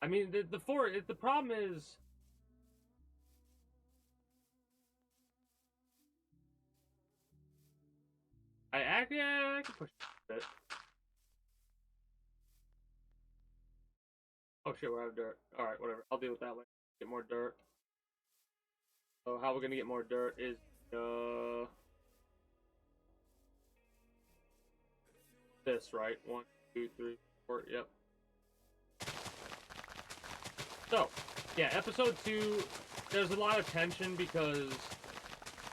I mean, the problem is, I can push it a bit. Oh shit, we're out of dirt. All right, whatever. I'll deal with that later. Get more dirt. So how we're gonna get more dirt is this, right? 1, 2, 3, 4. Yep. So, yeah, episode 2. There's a lot of tension because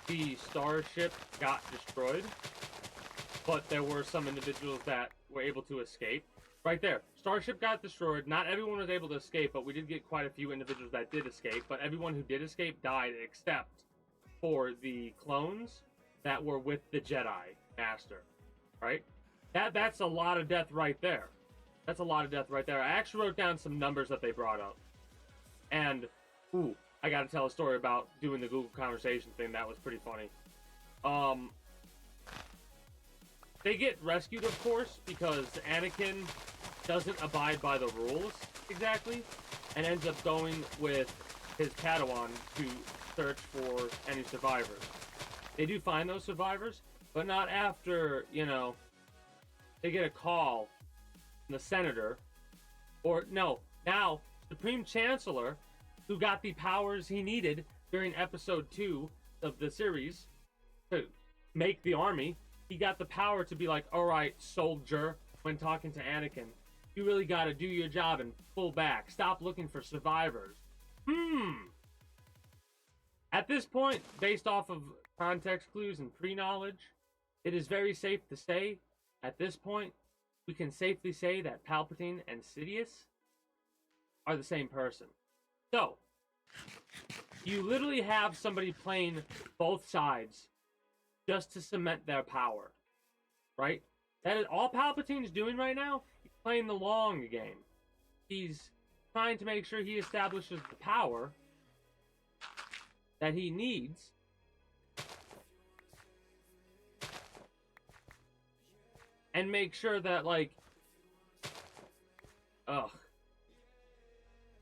the starship got destroyed, but there were some individuals that were able to escape. Right there, starship got destroyed. Not everyone was able to escape, but we did get quite a few individuals that did escape. But everyone who did escape died, except for the clones that were with the Jedi Master. Right? That's a lot of death right there. That's a lot of death right there. I actually wrote down some numbers that they brought up, and ooh, I got to tell a story about doing the Google conversation thing. That was pretty funny. Um, they get rescued, of course, because Anakin doesn't abide by the rules exactly, and ends up going with his Padawan to search for any survivors. They do find those survivors, but not after, they get a call from the senator, or no, now Supreme Chancellor, who got the powers he needed during episode 2 of the series to make the army. He got the power to be like, all right, soldier, when talking to Anakin, you really got to do your job and pull back. Stop looking for survivors. At this point, based off of context clues and pre-knowledge, it is very safe to say, at this point, we can safely say that Palpatine and Sidious are the same person. So, you literally have somebody playing both sides just to cement their power, right? That is all Palpatine's doing right now. He's playing the long game. He's trying to make sure he establishes the power that he needs and make sure that, like, ugh,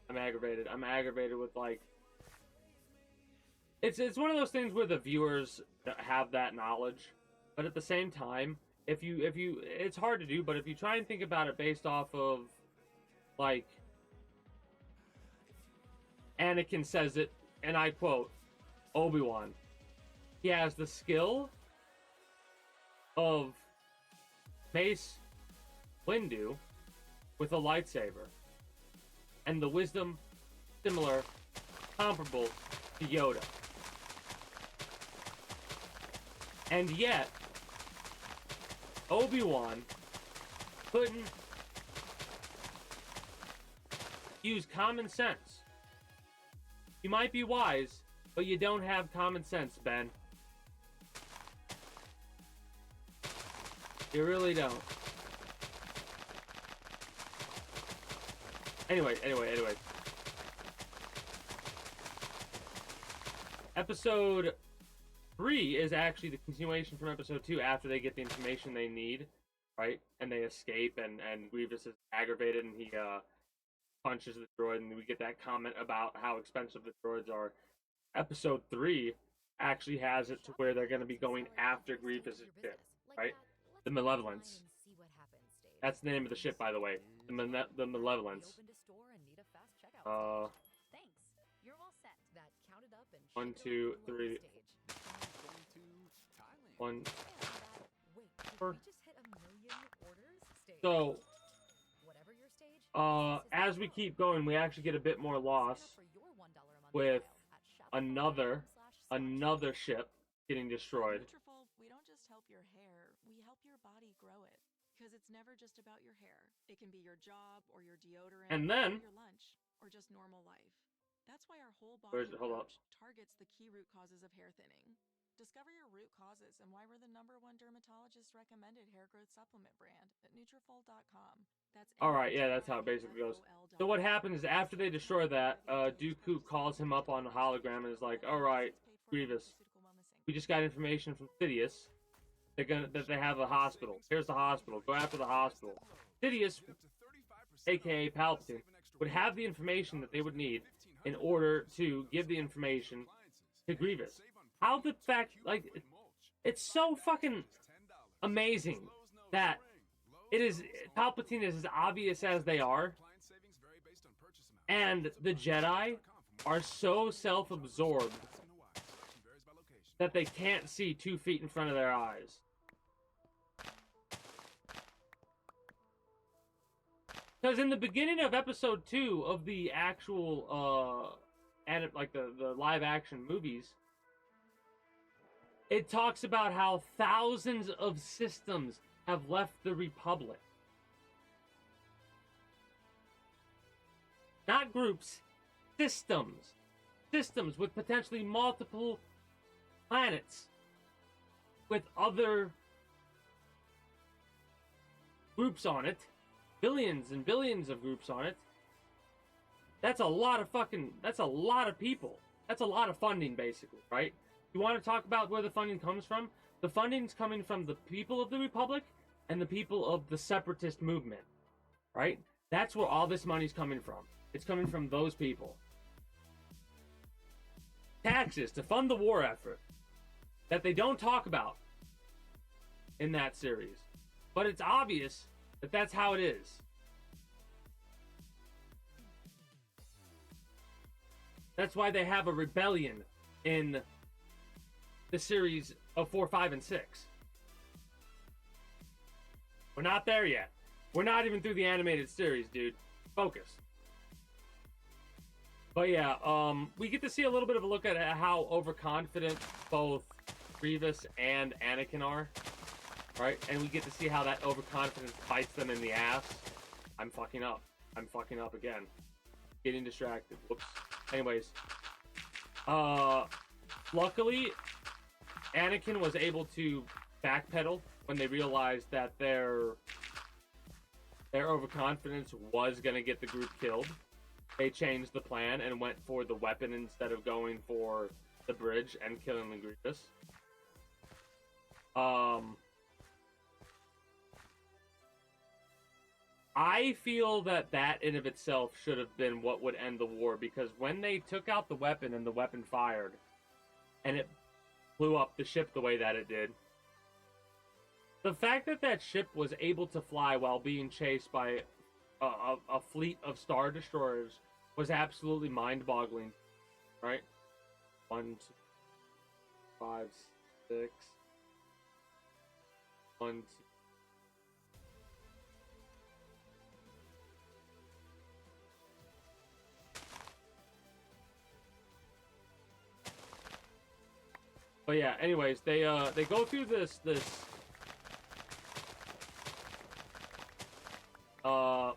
I'm aggravated. I'm aggravated with, like, it's one of those things where the viewers have that knowledge, but at the same time, if you it's hard to do, but if you try and think about it based off of, like, Anakin says it, and I quote, Obi-Wan, he has the skill of Mace Windu with a lightsaber, and the wisdom similar, comparable to Yoda. And yet, Obi-Wan couldn't use common sense. You might be wise, but you don't have common sense, Ben. You really don't. Anyway. Episode 3 is actually the continuation from episode 2 after they get the information they need, right? And they escape, and Grievous is aggravated, and he punches the droid, and we get that comment about how expensive the droids are. Episode 3 actually has it to where they're going to be going after Grievous' ship, right? The Malevolence. That's the name of the ship, by the way. The Malevolence. 1, 2, 3. 1. So, as we keep going, we actually get a bit more loss with another ship getting destroyed. We don't just help your hair, we help your body grow it. Because it's never just about your hair. It can be your job, or your deodorant, and then, or your lunch, or just normal life. That's why our whole body approach targets the key root causes of hair thinning. Discover your root causes and why we're the #1 dermatologist recommended hair growth supplement brand at Nutrafol.com. That's alright, yeah, that's how it basically goes. So what happens is after they destroy that, Dooku calls him up on a hologram and is like, alright, Grievous, we just got information from Sidious that they have a hospital. Here's the hospital. Go after the hospital. Sidious, aka Palpatine, would have the information that they would need in order to give the information to Grievous. How the fact, like, it's so fucking amazing that it is, Palpatine is as obvious as they are, and the Jedi are so self-absorbed that they can't see 2 feet in front of their eyes. Because in the beginning of episode 2 of the actual, like the live-action movies, it talks about how thousands of systems have left the Republic. Not groups, systems. Systems with potentially multiple planets. With other groups on it. Billions and billions of groups on it. That's a lot of that's a lot of people. That's a lot of funding, basically, right? You want to talk about where the funding comes from? The funding's coming from the people of the Republic and the people of the separatist movement, right? That's where all this money's coming from. It's coming from those people. Taxes to fund the war effort that they don't talk about in that series. But it's obvious that that's how it is. That's why they have a rebellion in the series of 4, 5, and 6. We're not there yet. We're not even through the animated series, dude. Focus. But yeah, we get to see a little bit of a look at how overconfident both Grievous and Anakin are. Right? And we get to see how that overconfidence bites them in the ass. I'm fucking up. I'm fucking up again. Getting distracted. Whoops. Anyways. Luckily, Anakin was able to backpedal when they realized that their overconfidence was going to get the group killed. They changed the plan and went for the weapon instead of going for the bridge and killing the Grievous. I feel that that in of itself should have been what would end the war, because when they took out the weapon and the weapon fired, and it blew up the ship the way that it did, the fact that that ship was able to fly while being chased by a fleet of Star Destroyers was absolutely mind-boggling, right? 1, 2, 5, 6. 1, 2. But yeah, anyways, they go through this what are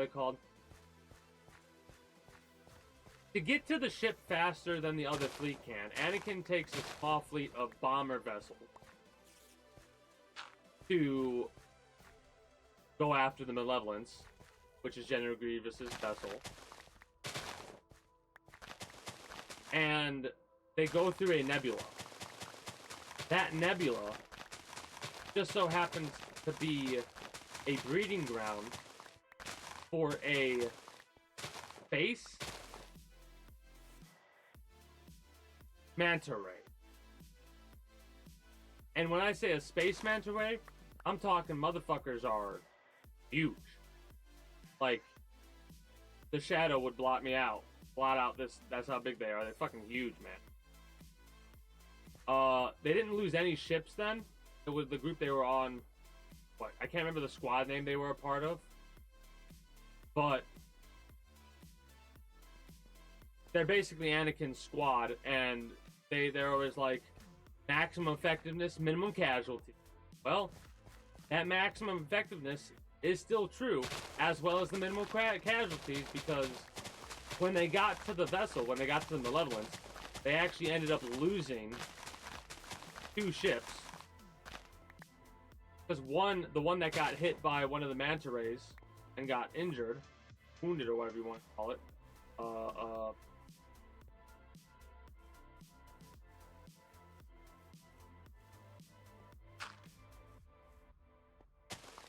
they called? To get to the ship faster than the other fleet can, Anakin takes a small fleet of bomber vessels to go after the Malevolence, which is General Grievous's vessel. And they go through a nebula. That nebula just so happens to be a breeding ground for a space manta ray. And when I say a space manta ray, I'm talking motherfuckers are huge. Like, the shadow would blot me out. Blot out this, that's how big they are. They're fucking huge, man. They didn't lose any ships then. It was the group they were on. What? I can't remember the squad name they were a part of. But they're basically Anakin's squad, and they're always like maximum effectiveness, minimum casualty. Well, that maximum effectiveness is still true, as well as the minimum casualties, because when they got to the vessel, when they got to the Malevolence, they actually ended up losing 2 ships. Because the one that got hit by one of the manta rays and got injured, wounded, or whatever you want to call it,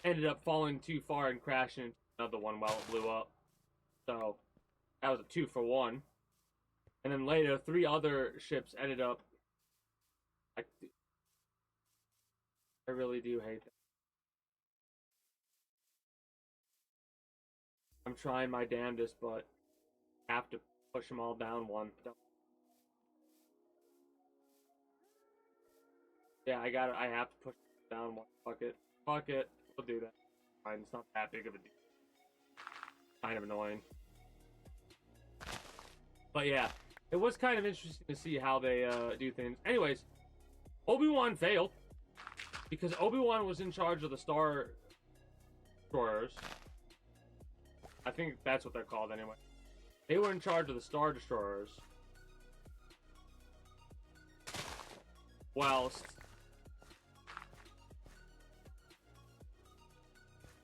ended up falling too far and crashing into another one while it blew up. So that was a 2-for-1. And then later, 3 other ships ended up. I really do hate that. I'm trying my damnedest, but I have to push them all down one. Yeah, I have to push down one. Fuck it. Fuck it. We'll do that. Fine, it's not that big of a deal. Kind of annoying. But yeah, it was kind of interesting to see how they do things. Anyways, Obi-Wan failed because Obi-Wan was in charge of the Star Destroyers. I think that's what they're called anyway. They were in charge of the Star Destroyers. Whilst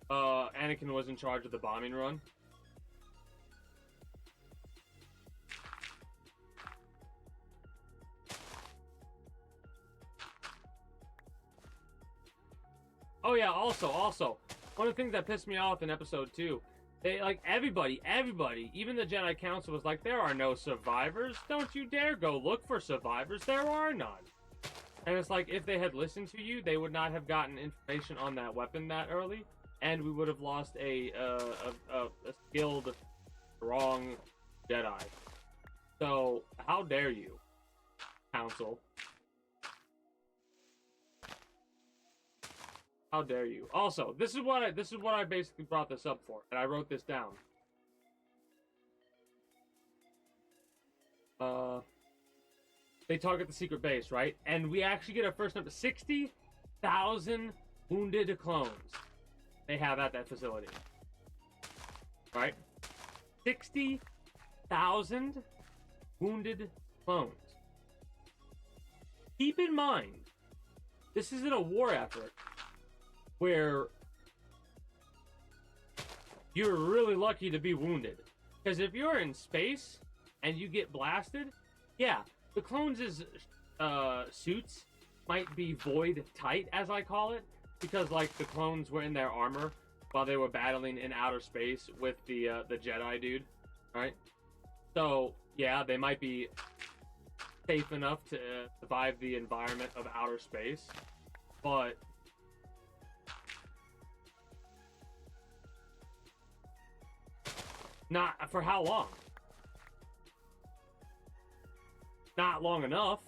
Anakin was in charge of the bombing run. Oh yeah, also, one of the things that pissed me off in episode 2, they, like, everybody, even the Jedi Council was like, there are no survivors. Don't you dare go look for survivors. There are none. And it's like, if they had listened to you, they would not have gotten information on that weapon that early, and we would have lost a skilled, strong Jedi. So, how dare you, Council? How dare you? Also, this is what I basically brought this up for, and I wrote this down. They target the secret base, right? And we actually get our first number: 60,000 wounded clones they have at that facility. Right? 60,000 wounded clones. Keep in mind, this isn't a war effort where you're really lucky to be wounded. Because if you're in space and you get blasted, yeah, the clones' suits might be void tight, as I call it, because like the clones were in their armor while they were battling in outer space with the Jedi dude, right? So yeah, they might be safe enough to survive the environment of outer space, but not for how long? Not long enough.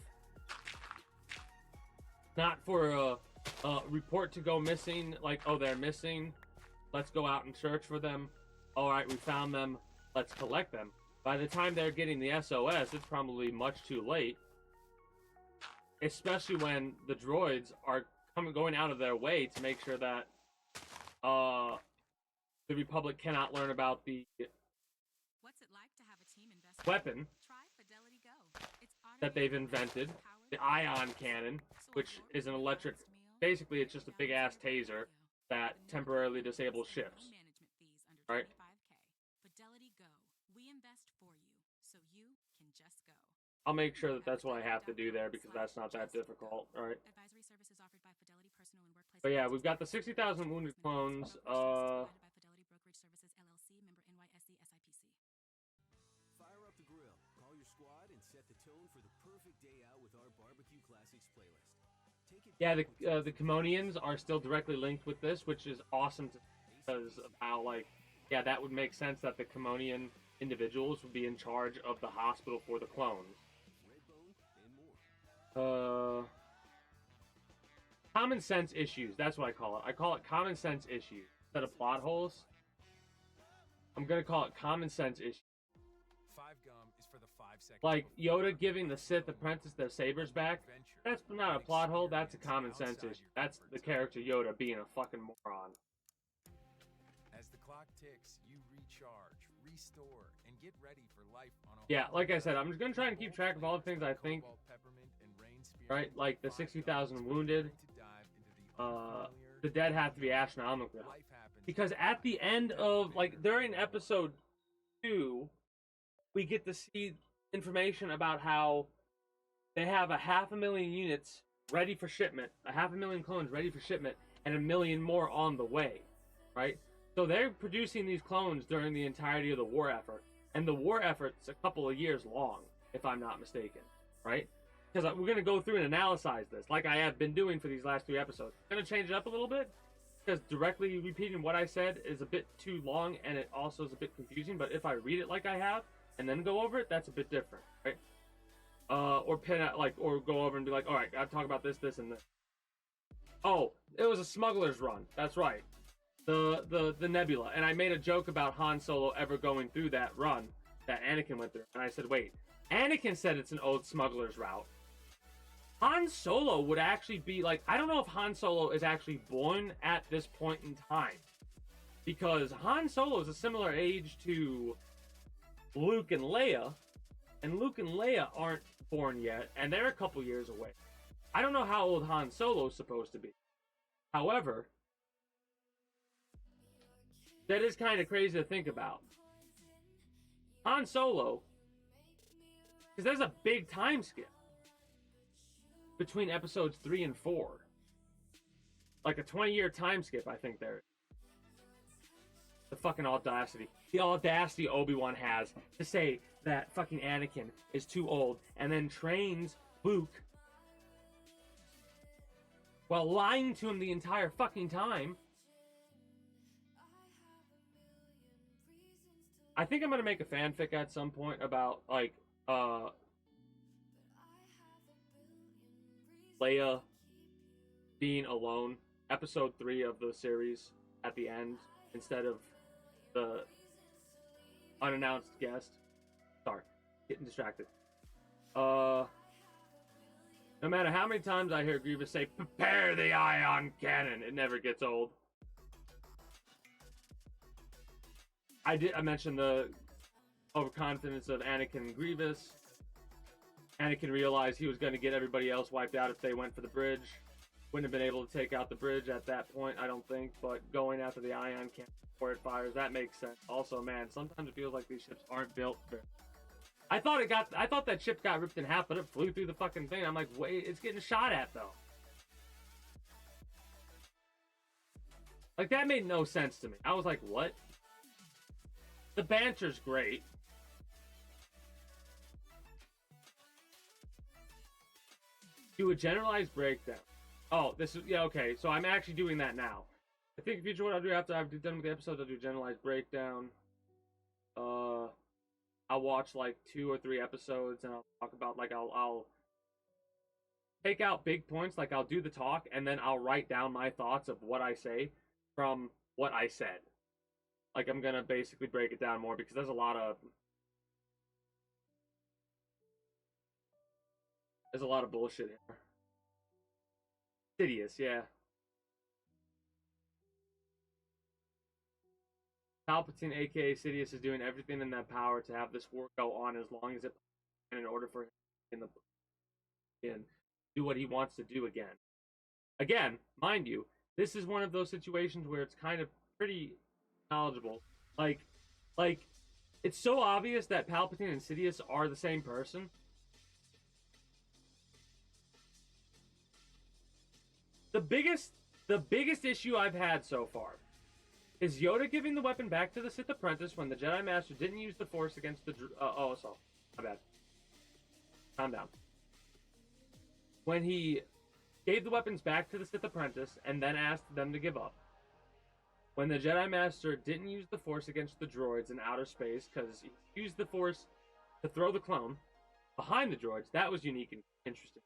Not for a report to go missing, like, oh, they're missing. Let's go out and search for them. All right, we found them. Let's collect them. By the time they're getting the SOS, it's probably much too late. Especially when the droids are going out of their way to make sure that the Republic cannot learn about the weapon that they've invented, the ion cannon, which is an electric, basically it's just a big ass taser that temporarily disables ships, right? I'll make sure that that's what I have to do there because that's not that difficult, alright? But yeah, we've got the 60,000 wounded clones, yeah, the Kamonians are still directly linked with this, which is awesome because of how, like, yeah, that would make sense that the Kamonian individuals would be in charge of the hospital for the clones. Common sense issues, that's what I call it. I call it common sense issues instead of plot holes. I'm gonna call it common sense issues. Like Yoda giving the Sith apprentice their sabers back. That's not a plot hole, that's a common sense issue. That's the character Yoda being a fucking moron. As the clock ticks, you recharge, restore, and get ready for life on a yeah, like I said, I'm just gonna try and keep track of all the things I think. Right, like the 60,000 wounded. The dead have to be astronomical. Because at the end of, like, during episode 2, we get to see information about how they have 500,000 units ready for shipment, 500,000 clones ready for shipment, and 1 million more on the way, right? So they're producing these clones during the entirety of the war effort. And the war effort's a couple of years long, if I'm not mistaken, right? Because we're going to go through and analyze this, like I have been doing for these last 3 episodes. I'm going to change it up a little bit, because directly repeating what I said is a bit too long, and it also is a bit confusing. But if I read it like I have, and then go over it, that's a bit different, right? Or pin out, like, or go over and be like, all right, I'll talk about this, this, and this. Oh, it was a smuggler's run. That's right. The Nebula. And I made a joke about Han Solo ever going through that run that Anakin went through. And I said, wait, Anakin said it's an old smuggler's route. Han Solo would actually be like, I don't know if Han Solo is actually born at this point in time. Because Han Solo is a similar age to Luke and Leia. And Luke and Leia aren't born yet. And they're a couple years away. I don't know how old Han Solo is supposed to be. However, that is kind of crazy to think about. Han Solo, because there's a big time skip between episodes 3 and 4. Like a 20-year time skip, I think there. The fucking audacity. The audacity Obi-Wan has to say that fucking Anakin is too old and then trains Luke while lying to him the entire fucking time. I think I'm gonna make a fanfic at some point about, like, Leia being alone, episode 3 of the series at the end, instead of the unannounced guest. Sorry, getting distracted. No matter how many times I hear Grievous say, "Prepare the ion cannon," it never gets old. I mentioned the overconfidence of Anakin and Grievous. Anakin realized he was going to get everybody else wiped out if they went for the bridge. Wouldn't have been able to take out the bridge at that point, I don't think. But going after the ion cannon before it fires, that makes sense. Also, man, sometimes it feels like these ships aren't built for. I thought that ship got ripped in half, but it flew through the fucking thing. I'm like, wait, it's getting shot at though. Like, that made no sense to me. I was like, what? The banter's great. Do a generalized breakdown. Oh, this is, yeah, okay. So I'm actually doing that now. I think in future what I'll do after I've done with the episode, I'll do a generalized breakdown. I'll watch like 2 or 3 episodes and I'll talk about, like, I'll take out big points, like I'll do the talk and then I'll write down my thoughts of what I say from what I said. Like, I'm gonna basically break it down more because there's a lot of bullshit here. Sidious, yeah. Palpatine, aka Sidious, is doing everything in that power to have this war go on as long as it can in order for him to do what he wants to do again. Again, mind you, this is one of those situations where it's kind of pretty knowledgeable. Like, it's so obvious that Palpatine and Sidious are the same person. The biggest issue I've had so far is Yoda giving the weapon back to the Sith Apprentice when the Jedi Master didn't use the Force against the... so, my bad. Calm down. When he gave the weapons back to the Sith Apprentice and then asked them to give up. When the Jedi Master didn't use the Force against the droids in outer space because he used the Force to throw the clone behind the droids. That was unique and interesting.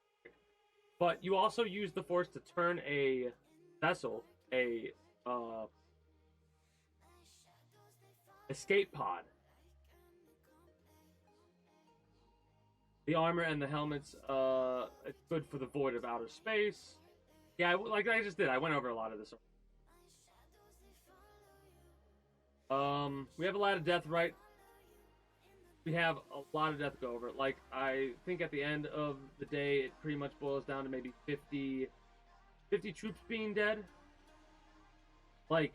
But you also used the Force to turn a vessel, escape pod. The armor and the helmets, it's good for the void of outer space. Yeah, like I just did. I went over a lot of this. We have a lot of death, right? We have a lot of death to go over. Like, I think at the end of the day, it pretty much boils down to maybe 50 troops being dead. Like,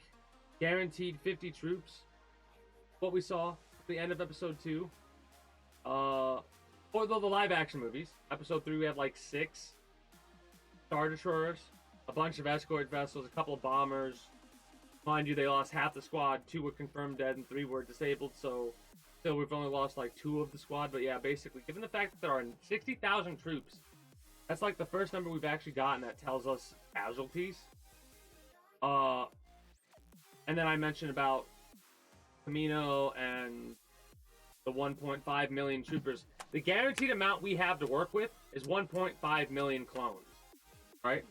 guaranteed 50 troops. What we saw at the end of episode 2. Or the live action movies. Episode 3, we have like 6 Star Destroyers, a bunch of escort vessels, a couple of bombers, Mind you, they lost half the squad. 2 were confirmed dead and 3 were disabled, so still we've only lost like 2 of the squad. But yeah, basically, given the fact that there are 60,000 troops, that's like the first number we've actually gotten that tells us casualties. And then I mentioned about Camino and the 1.5 million troopers. The guaranteed amount we have to work with is 1.5 million clones, right?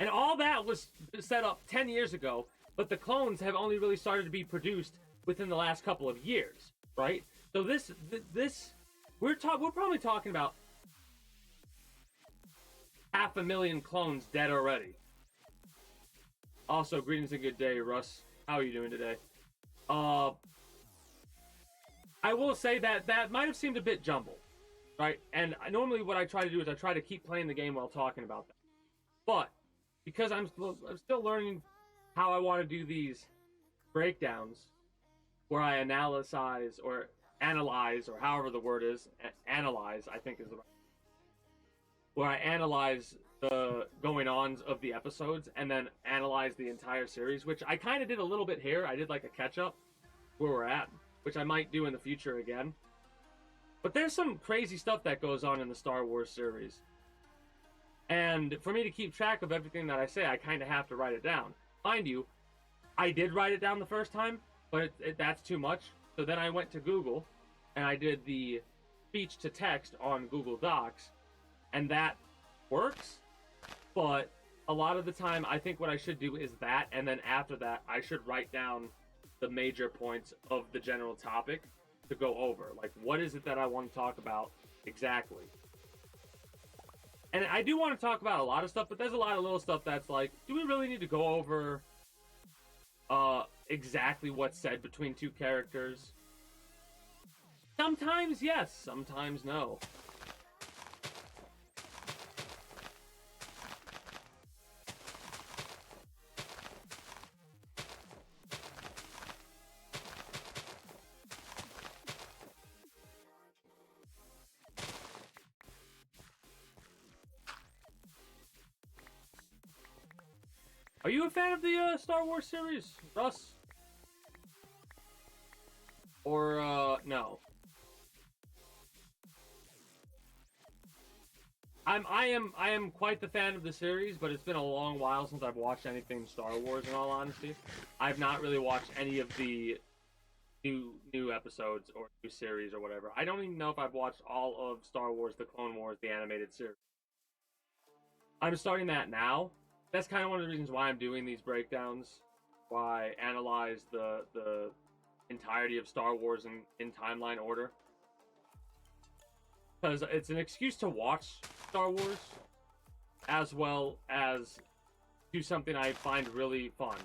And all that was set up 10 years ago, but the clones have only really started to be produced within the last couple of years, right? So this we're probably talking about 500,000 clones dead already. Also, greetings and good day, Russ. How are you doing today? I will say that might have seemed a bit jumbled, right? And normally what I try to do is I try to keep playing the game while talking about that. But because I'm still learning how I want to do these breakdowns, where I analyze or however the word is, analyze, I think is the right, where I analyze the going-ons of the episodes and then analyze the entire series, which I kind of did a little bit here. I did like a catch-up where we're at, which I might do in the future again. But there's some crazy stuff that goes on in the Star Wars series. And for me to keep track of everything that I say, I kind of have to write it down. Mind you, I did write it down the first time, but that's too much. So then I went to Google, and I did the speech-to-text on Google Docs, and that works. But a lot of the time, I think what I should do is that, and then after that, I should write down the major points of the general topic to go over. Like, what is it that I want to talk about exactly? And I do want to talk about a lot of stuff, but there's a lot of little stuff that's like, do we really need to go over exactly what's said between two characters? Sometimes yes, sometimes no. Are you a fan of the Star Wars series, Russ? Or no? I am quite the fan of the series, but it's been a long while since I've watched anything Star Wars. In all honesty, I've not really watched any of the new episodes or new series or whatever. I don't even know if I've watched all of Star Wars: The Clone Wars, the animated series. I'm starting that now. That's kind of one of the reasons why I'm doing these breakdowns, why I analyze the entirety of Star Wars in timeline order. Because it's an excuse to watch Star Wars, as well as do something I find really fun.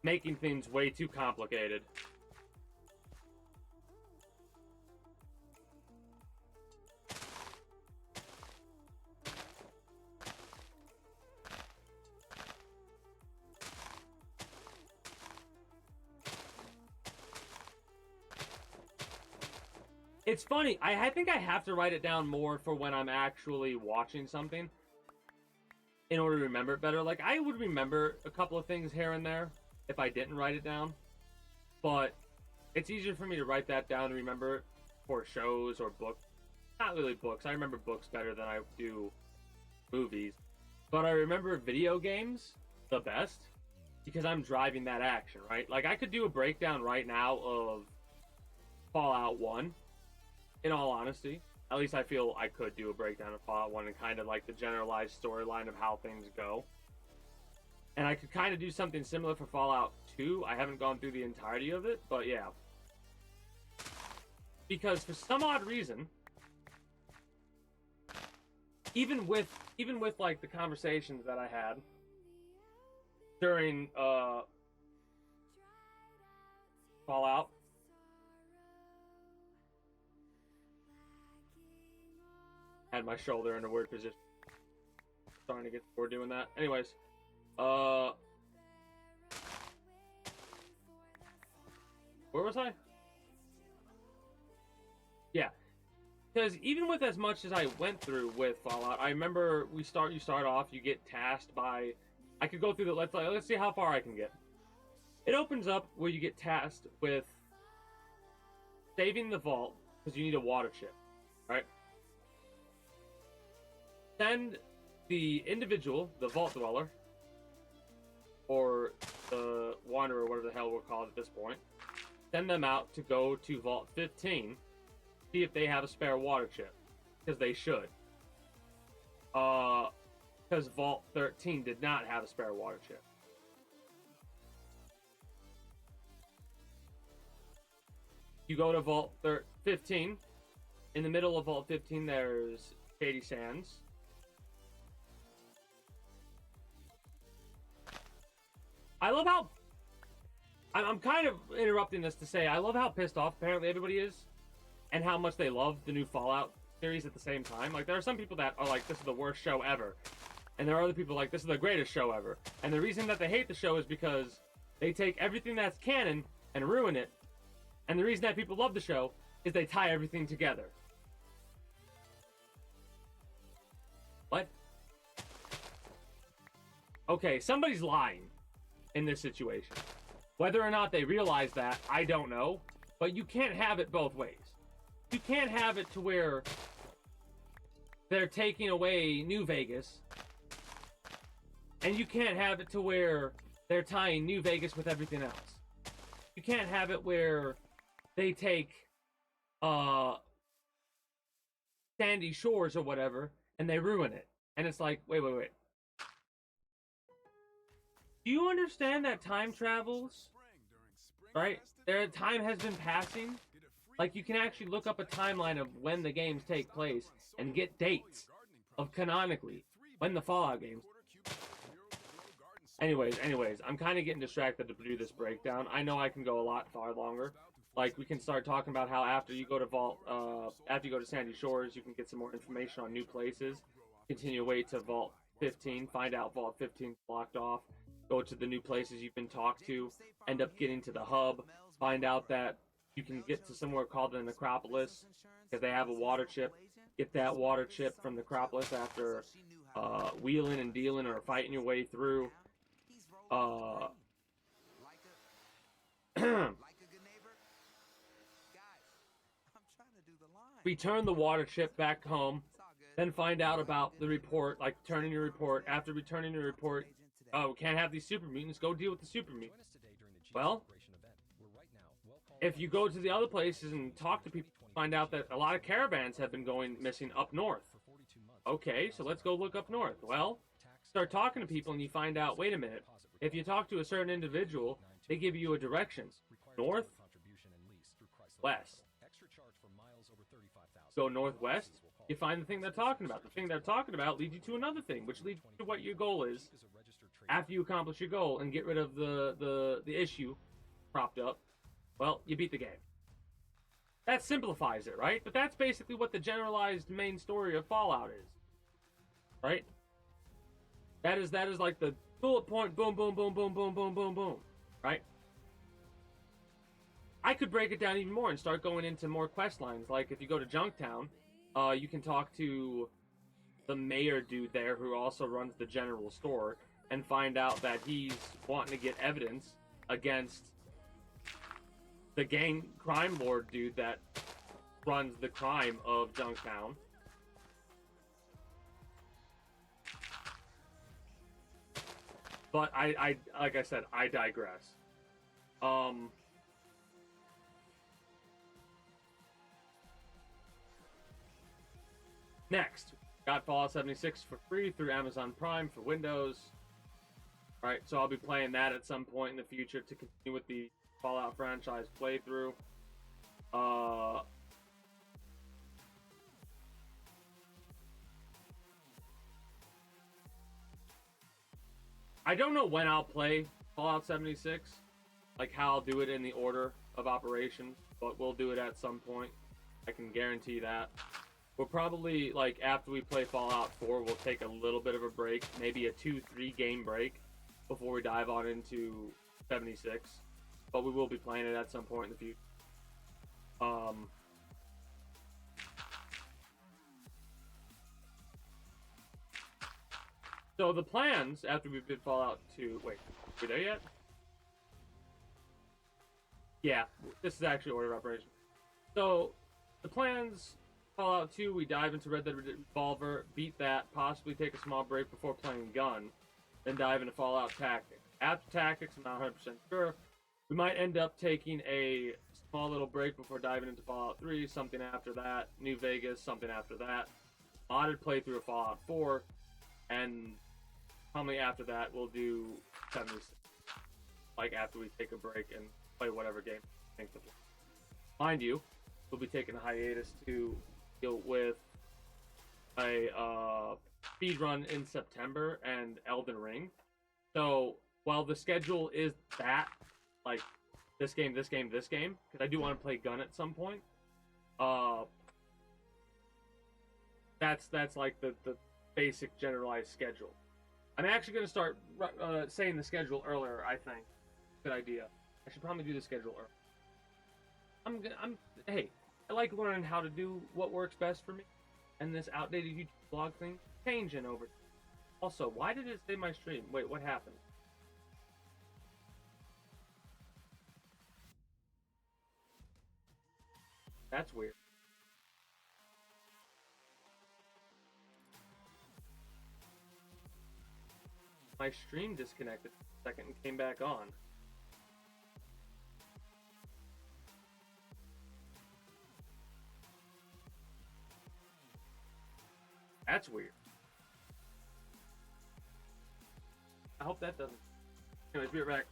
Making things way too complicated. It's funny, I think I have to write it down more for when I'm actually watching something in order to remember it better. Like, I would remember a couple of things here and there if I didn't write it down, but it's easier for me to write that down and remember it for shows or books. Not really books. I remember books better than I do movies, but I remember video games the best because I'm driving that action, right? Like, I could do a breakdown right now of Fallout 1. In all honesty, at least I feel I could do a breakdown of Fallout 1 and kind of like the generalized storyline of how things go. And I could kind of do something similar for Fallout 2. I haven't gone through the entirety of it, but yeah. Because for some odd reason, even with like the conversations that I had during Fallout, had my shoulder in a weird position. Starting to get bored doing that. Anyways, where was I? Yeah, because even with as much as I went through with Fallout, I remember you start off, you get tasked by, I could go through the, let's see how far I can get. It opens up where you get tasked with saving the vault, because you need a water chip, right? Send the individual, the vault dweller, or the wanderer, whatever the hell we'll call it at this point, send them out to go to Vault 15, see if they have a spare water chip, because they should. Because Vault 13 did not have a spare water chip. You go to Vault 15. In the middle of Vault 15, there's Shady Sands. I love how... I'm kind of interrupting this to say I love how pissed off apparently everybody is, and how much they love the new Fallout series at the same time. Like, there are some people that are like, this is the worst show ever. And there are other people like, this is the greatest show ever. And the reason that they hate the show is because they take everything that's canon and ruin it. And the reason that people love the show is they tie everything together. What? Okay, somebody's lying in this situation. Whether or not they realize that, I don't know. But you can't have it both ways. You can't have it to where they're taking away New Vegas. And you can't have it to where they're tying New Vegas with everything else. You can't have it where they take Sandy Shores or whatever and they ruin it. And it's like, wait. Do you understand that time travels? Right? Time has been passing. Like, you can actually look up a timeline of when the games take place and get dates of canonically when the Fallout games. Anyways, I'm kind of getting distracted to do this breakdown. I know I can go a lot far longer. Like, we can start talking about how after you go to Sandy Shores, you can get some more information on new places. Continue away to Vault 15, find out Vault 15's blocked off. Go to the new places you've been talked to, end up getting to the hub, find out that you can get to somewhere called the Necropolis, because they have a water chip. Get that water chip from the Necropolis after wheeling and dealing or fighting your way through. Return the water chip back home, then find out about the report, like turning your report. After returning your report, oh, we can't have these super mutants, go deal with the super mutants. Well, if you go to the other places and talk to people, find out that a lot of caravans have been going missing up north. Okay, so let's go look up north. Well, start talking to people and you find out, wait a minute, if you talk to a certain individual, they give you a direction. North, west. Go northwest, you find the thing they're talking about. The thing they're talking about leads you to another thing, which leads you to what your goal is. After you accomplish your goal and get rid of the issue propped up, well, you beat the game. That simplifies it, right? But that's basically what the generalized main story of Fallout is. Right? That is like the bullet point, boom, boom, boom, boom, boom, boom, boom, boom. Right? I could break it down even more and start going into more quest lines. Like, if you go to Junktown, you can talk to the mayor dude there who also runs the general store and find out that he's wanting to get evidence against the gang crime lord dude that runs the crime of Junktown. But I like I said, I digress. Next, got Fallout 76 for free through Amazon Prime for Windows. Alright, so I'll be playing that at some point in the future to continue with the Fallout franchise playthrough. I don't know when I'll play Fallout 76, like how I'll do it in the order of operations, but we'll do it at some point. I can guarantee that. We'll probably, like, after we play Fallout 4, we'll take a little bit of a break, maybe a 2-3 game break, before we dive on into 76. But we will be playing it at some point in the future. So the plans after we did Fallout 2. Wait, we there yet? Yeah, this is actually order of operation. So the plans. Fallout 2, we dive into Red Dead Revolver, beat that, possibly take a small break before playing Gun, then dive into Fallout Tactics. After Tactics, I'm not 100% sure. We might end up taking a small little break before diving into Fallout 3, something after that, New Vegas, something after that, modded playthrough of Fallout 4, and probably after that we'll do 76. Like after we take a break and play whatever game we think to play. Mind you, we'll be taking a hiatus to deal with a speed run in September and Elden Ring. So while the schedule is that, like this game, because I do want to play Gun at some point. That's like the basic generalized schedule. I'm actually going to start saying the schedule earlier. I think good idea. I should probably do the schedule earlier. Hey, I like learning how to do what works best for me, and this outdated YouTube blog thing changing over. Also, why did it say my stream? Wait, what happened? That's weird. My stream disconnected for a second and came back on. That's weird. I hope that doesn't. Anyways, be right back.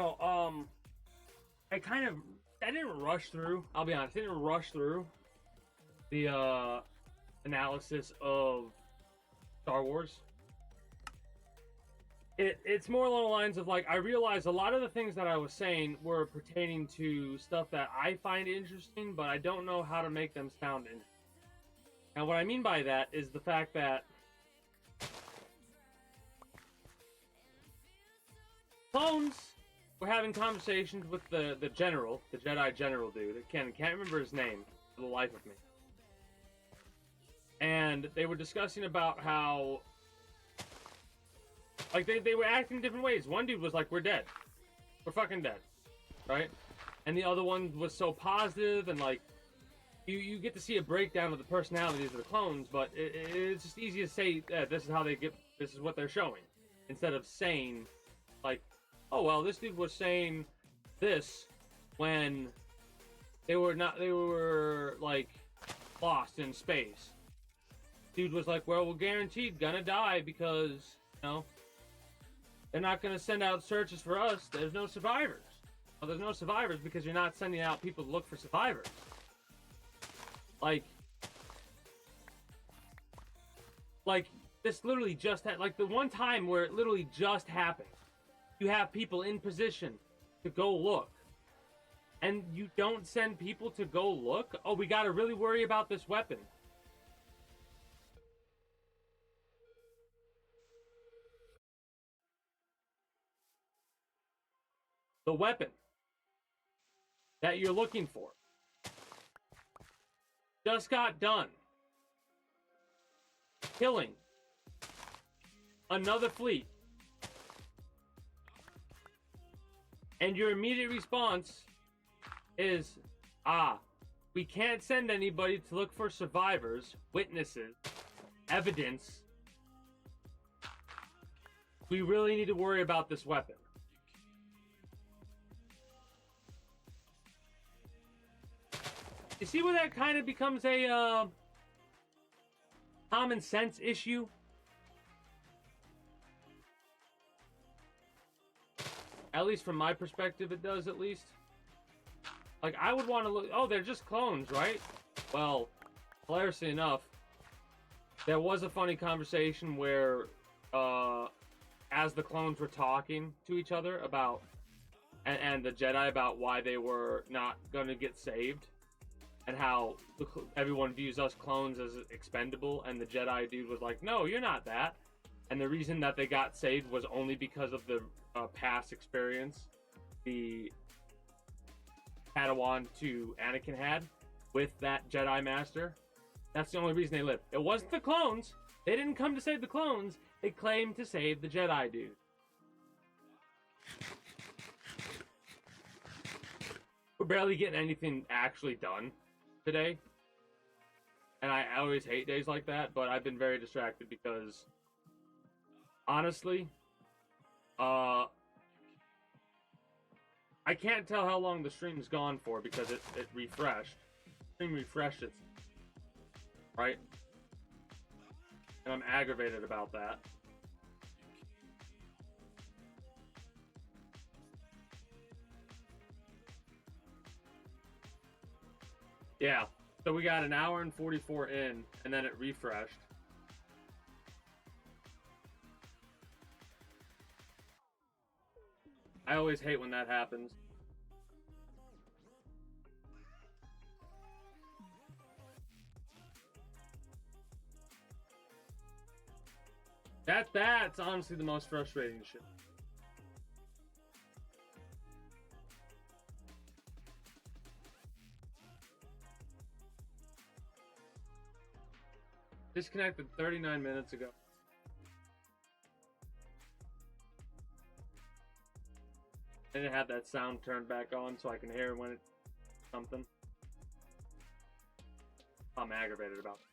Oh, I didn't rush through. I'll be honest, I didn't rush through the analysis of Star Wars. It's more along the lines of like I realized a lot of the things that I was saying were pertaining to stuff that I find interesting, but I don't know how to make them sound interesting. And what I mean by that is the fact that clones were having conversations with the general, the Jedi general dude. I can't remember his name for the life of me. And they were discussing about how, like, they were acting different ways. One dude was like, we're dead. We're fucking dead. Right? And the other one was so positive, and like, you get to see a breakdown of the personalities of the clones, but it's just easy to say, this is how they get, this is what they're showing. Instead of saying, like, oh, well, this dude was saying this when they were not, they were like, lost in space. Dude was like, well, we're guaranteed gonna die because, you know, they're not gonna send out searches for us. There's no survivors. Well, there's no survivors because you're not sending out people to look for survivors. Like this literally just had, like, the one time where it literally just happened. You have people in position to go look. And you don't send people to go look? Oh, we gotta really worry about this weapon. The weapon that you're looking for just got done killing another fleet. And your immediate response is, we can't send anybody to look for survivors, witnesses, evidence. We really need to worry about this weapon. You see where that kind of becomes a common sense issue? At least from my perspective, it does, at least. Like, I would want to look... Oh, they're just clones, right? Well, hilariously enough, there was a funny conversation where, as the clones were talking to each other about... And the Jedi about why they were not going to get saved. And how everyone views us clones as expendable. And the Jedi dude was like, no, you're not that. And the reason that they got saved was only because of the past experience the Padawan to Anakin had with that Jedi Master. That's the only reason they lived. It wasn't the clones. They didn't come to save the clones. They claimed to save the Jedi dude. We're barely getting anything actually done today. And I always hate days like that, but I've been very distracted because, honestly, I can't tell how long the stream's gone for because it refreshed. The stream refreshed it. Right? And I'm aggravated about that. Yeah. So we got an hour and 44 in, and then it refreshed. I always hate when that happens. That's honestly the most frustrating shit. Disconnected 39 minutes ago. I didn't have that sound turned back on so I can hear when it's something. I'm aggravated about it.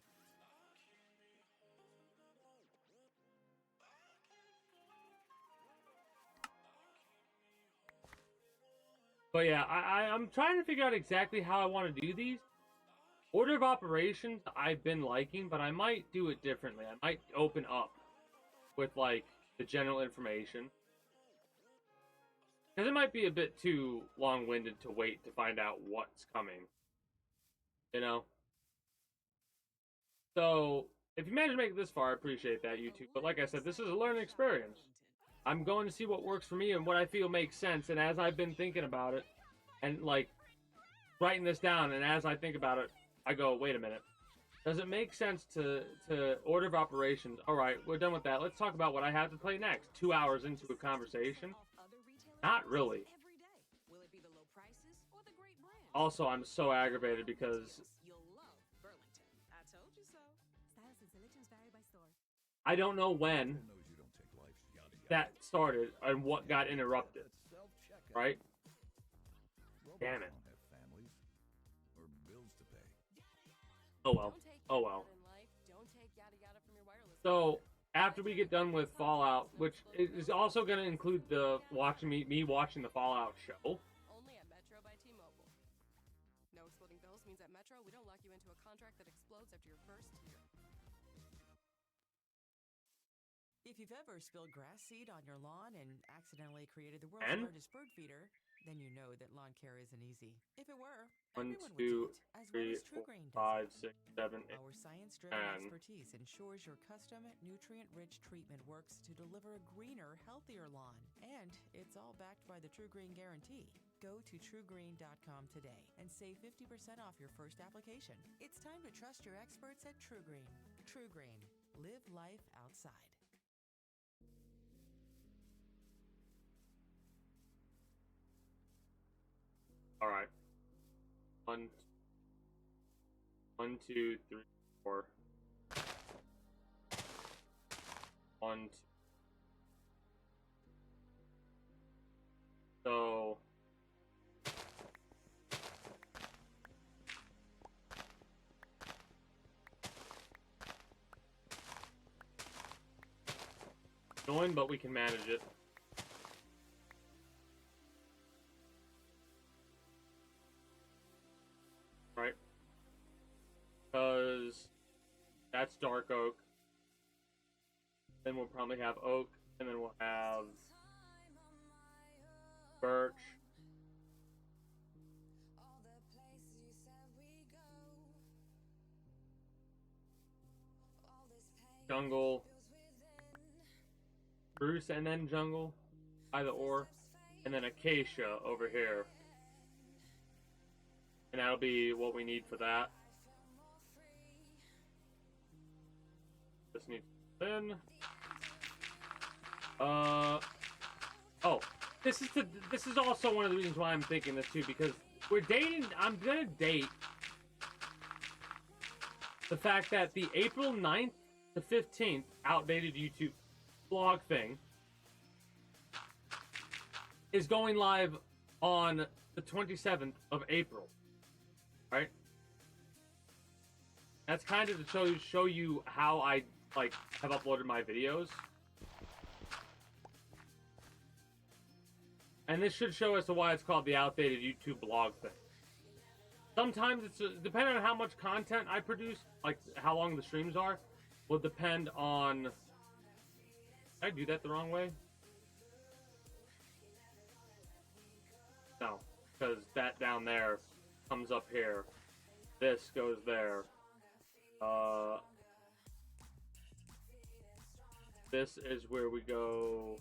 But yeah, I'm trying to figure out exactly how I want to do these. Order of operations I've been liking, but I might do it differently. I might open up with, like, the general information. Because it might be a bit too long-winded to wait to find out what's coming. You know? So, if you manage to make it this far, I appreciate that, YouTube. But like I said, this is a learning experience. I'm going to see what works for me and what I feel makes sense. And as I've been thinking about it, and, like, writing this down, and as I think about it, I go, wait a minute. Does it make sense to order of operations? All right, we're done with that. Let's talk about what I have to play next. 2 hours into a conversation? Not really. Also, I'm so aggravated because I don't know when that started and what got interrupted. Right? Damn it. Oh well. Oh well. So, after we get done with Fallout, which is also going to include the me watching the Fallout show. Only at Metro by T-Mobile. No exploding bills means at Metro we don't lock you into a contract that expires explodes after your first year. If you've ever spilled grass seed on your lawn and accidentally created the world's And largest bird feeder, then you know that lawn care isn't easy. If it were, 1, everyone would 2, do it, as well 3, as 4, TruGreen 5, does 6, 7, it. 8, Our science-driven 10. expertise ensures your custom, nutrient-rich treatment works to deliver a greener, healthier lawn. And it's all backed by the TruGreen guarantee. Go to TruGreen.com today and save 50% off your first application. It's time to trust your experts at TruGreen. TruGreen. Live life outside. All right. 1, 2, 3, 4. 1, 2. So annoying, but we can manage it. Right? Because that's dark oak. Then we'll probably have oak, and then we'll have birch. Jungle. Spruce and then jungle. Either or. And then acacia over here. And that'll be what we need for that. This needs then. Oh, this is also one of the reasons why I'm thinking this too, because we're dating. I'm gonna date the fact that the April 9th to 15th outdated YouTube blog thing is going live on the 27th of April. Right? That's kind of to show you how I have uploaded my videos. And this should show as to why it's called the outdated YouTube blog thing. Sometimes it's depending on how much content I produce, like how long the streams are, will depend on. Did I do that the wrong way? No, because that down there comes up here. This goes there. This is where we go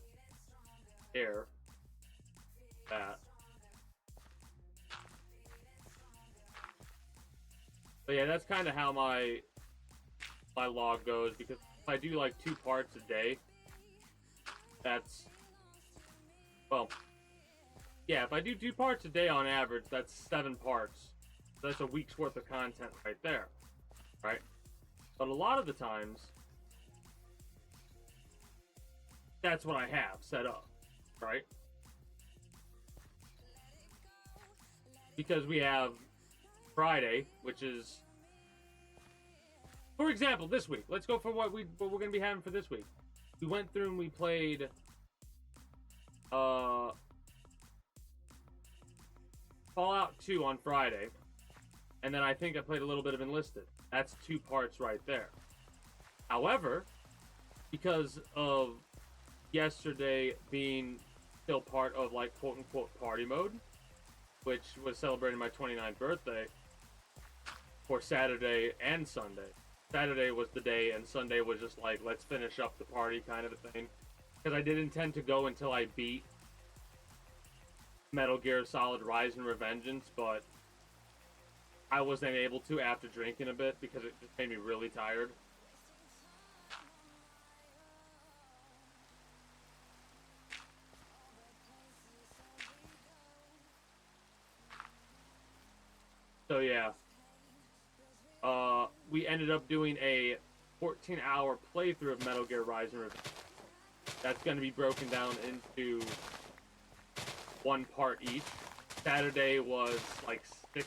here. That. But yeah, that's kind of how my log goes, because if I do like 2 parts a day, that's, well, yeah, if I do 2 parts a day on average, that's 7 parts. So that's a week's worth of content right there, right? But a lot of the times, that's what I have set up, right? Because we have Friday, which is, for example, this week. Let's go for what we're going to be having for this week. We went through and we played Fallout 2 on Friday. And then I think I played a little bit of Enlisted. That's 2 parts right there. However, because of yesterday being still part of like quote-unquote party mode, which was celebrating my 29th birthday for Saturday and Sunday. Saturday was the day, and Sunday was just like, let's finish up the party kind of a thing. Because I did intend to go until I beat Metal Gear Solid Rise and Revengeance, but I wasn't able to after drinking a bit because it just made me really tired. So yeah, we ended up doing a 14-hour playthrough of Metal Gear Rise and Revenge. That's going to be broken down into 1 part each. Saturday was like 6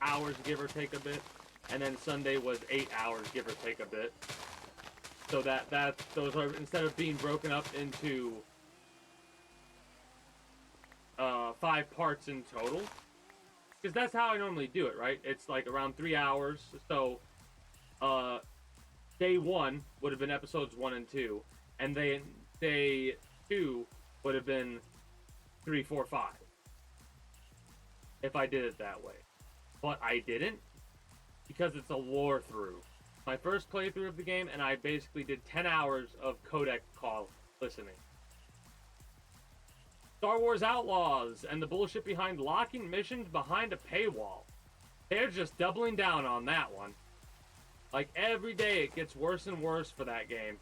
hours, give or take a bit, and then Sunday was 8 hours, give or take a bit. So those are, instead of being broken up into 5 parts in total. Because that's how I normally do it, right? It's like around 3 hours. So day 1 would have been episodes 1 and 2, and then day 2 would have been 3, 4, 5. If I did it that way. But I didn't, because it's a lore through. My first playthrough of the game, and I basically did 10 hours of codec call listening. Star Wars Outlaws and the bullshit behind locking missions behind a paywall. They're just doubling down on that one. Like, every day it gets worse and worse for that game.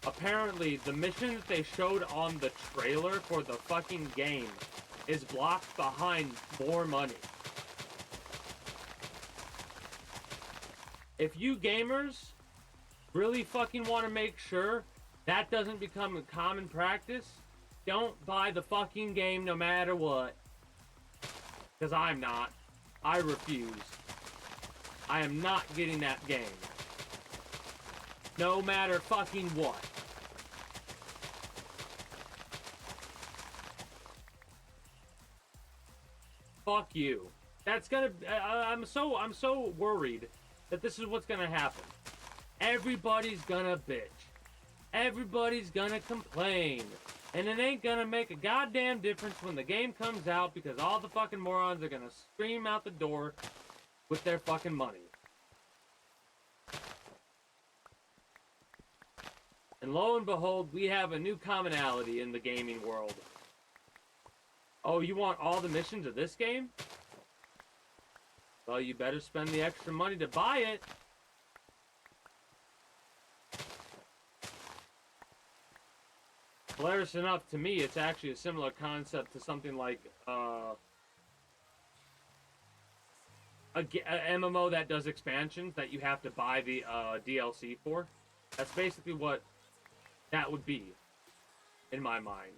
Apparently, the mission that they showed on the trailer for the fucking game is blocked behind more money. If you gamers really fucking want to make sure that doesn't become a common practice, don't buy the fucking game no matter what. Because I'm not. I refuse. I am not getting that game. No matter fucking what. Fuck you. That's gonna. I'm so worried that this is what's gonna happen. Everybody's gonna bitch. Everybody's gonna complain. And it ain't gonna make a goddamn difference when the game comes out, because all the fucking morons are gonna scream out the door with their fucking money. And lo and behold, we have a new commonality in the gaming world. Oh, you want all the missions of this game? Well, you better spend the extra money to buy it. Hilarious enough, to me, it's actually a similar concept to something like a MMO that does expansions that you have to buy the DLC for. That's basically what that would be, in my mind.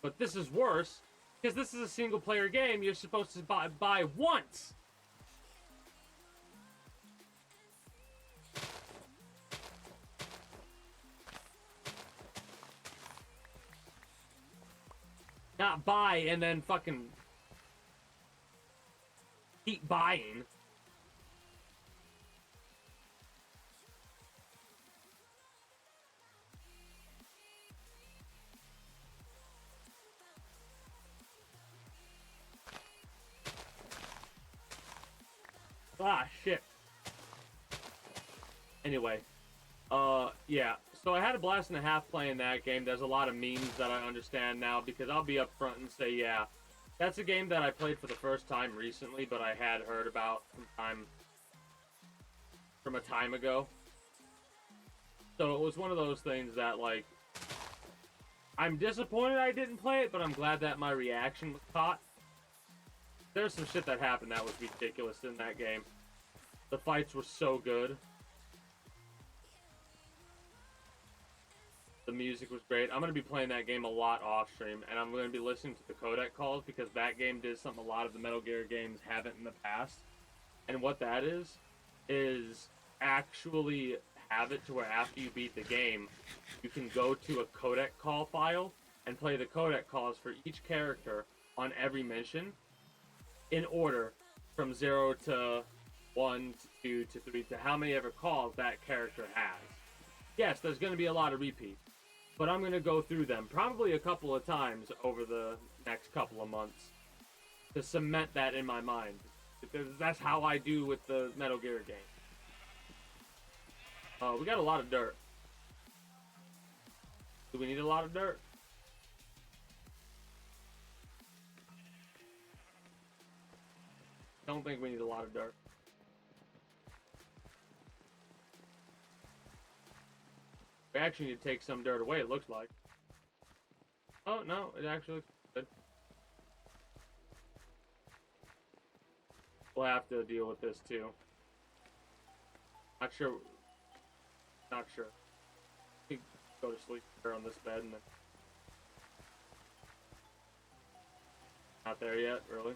But this is worse, because this is a single-player game you're supposed to buy once. Not buy and then fucking keep buying. Ah, shit. Anyway, yeah. So I had a blast and a half playing that game. There's a lot of memes that I understand now, because I'll be upfront and say, yeah, that's a game that I played for the first time recently, but I had heard about from a time ago. So it was one of those things that, like, I'm disappointed I didn't play it, but I'm glad that my reaction was caught. There's some shit that happened that was ridiculous in that game. The fights were so good. The music was great. I'm going to be playing that game a lot off stream, and I'm going to be listening to the codec calls, because that game did something a lot of the Metal Gear games haven't in the past. And what that is actually have it to where after you beat the game, you can go to a codec call file and play the codec calls for each character on every mission in order from 0 to 1 to 2 to 3 to how many ever calls that character has. Yes, there's going to be a lot of repeats, but I'm going to go through them probably a couple of times over the next couple of months to cement that in my mind. Because that's how I do with the Metal Gear game. We got a lot of dirt. Do we need a lot of dirt? Don't think we need a lot of dirt. We actually need to take some dirt away, it looks like. Oh, no, it actually looks good. We'll have to deal with this, too. Not sure. Not sure. We can go to sleep here on this bed and then... Not there yet, really?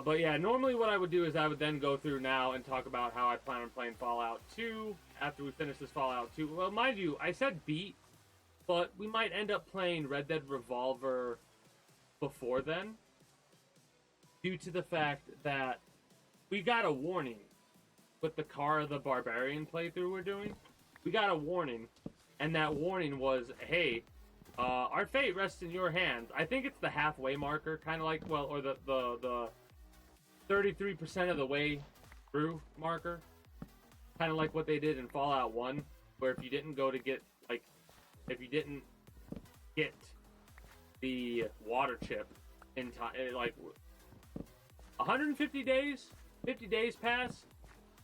But yeah, normally what I would do is I would then go through now and talk about how I plan on playing Fallout 2 after we finish this Fallout 2. Well, mind you, I said beat but we might end up playing Red Dead Revolver before then, due to the fact that we got a warning with the Car of the Barbarian playthrough we're doing. We got a warning, and that warning was, hey, our fate rests in your hands. I think it's the halfway marker, kind of like, well, or the 33% of the way through marker, kind of like what they did in Fallout 1, where if you didn't go to get, like, if you didn't get the water chip in time, like 150 days, 50 days pass,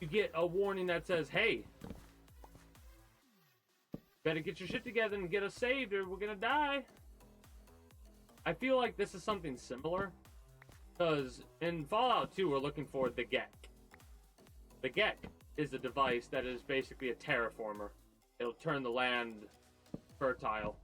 you get a warning that says, hey, better get your shit together and get us saved or we're gonna die. I feel like this is something similar, because in Fallout 2 we're looking for the Gek. The Gek is a device that is basically a terraformer. It'll turn the land fertile.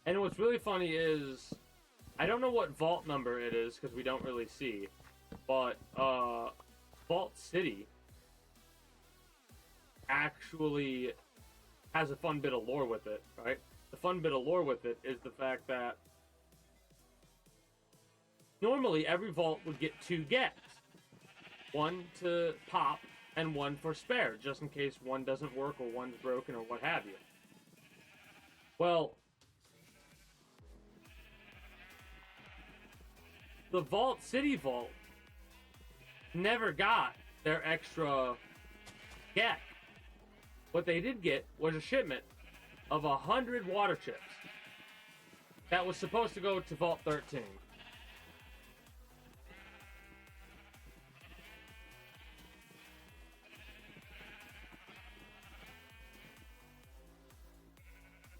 And what's really funny is, I don't know what vault number it is, because we don't really see, but Vault City actually has a fun bit of lore with it, right? The fun bit of lore with it is the fact that normally every vault would get 2 gets. One to pop and one for spare, just in case one doesn't work or one's broken or what have you. Well, the Vault City Vault never got their extra get. What they did get was a shipment of 100 water chips that was supposed to go to Vault 13.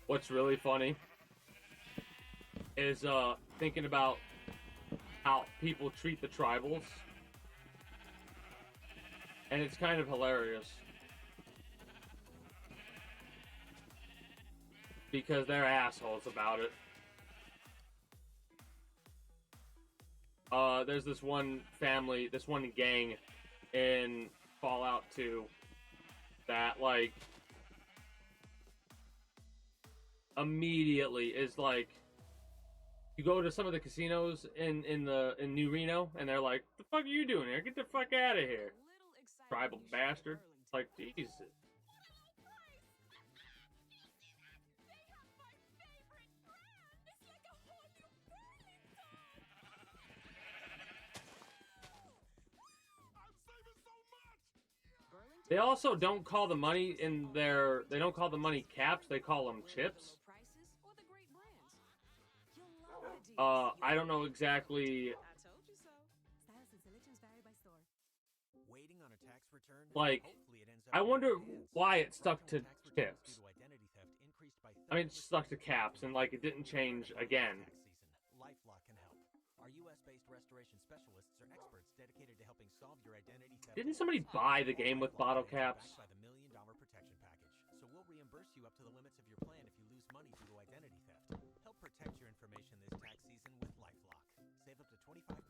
What's really funny is thinking about how people treat the tribals, and it's kind of hilarious because they're assholes about it. There's this one family, this one gang in Fallout 2 that, like, immediately is like, you go to some of the casinos in New Reno, and they're like, "The fuck are you doing here? Get the fuck out of here, tribal bastard!" It's like, Jesus. They also don't call the money in their, they don't call the money caps, they call them chips. I don't know exactly, like, I wonder why it stuck to chips. I mean, it stuck to caps, and, like, it didn't change again. Didn't somebody buy the game with bottle caps?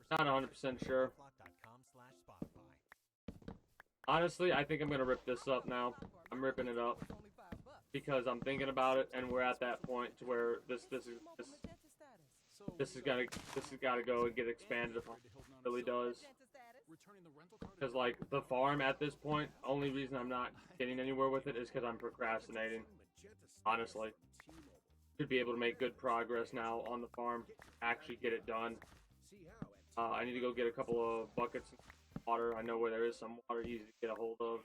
Not 100% sure. Honestly, I think I'm gonna rip this up now. I'm ripping it up because I'm thinking about it, and we're at that point to where this has gotta go and get expanded upon. It really does. Because, like, the farm at this point, only reason I'm not getting anywhere with it is because I'm procrastinating. Honestly, should be able to make good progress now on the farm. Actually get it done. I need to go get a couple of buckets of water. I know where there is some water easy to get a hold of.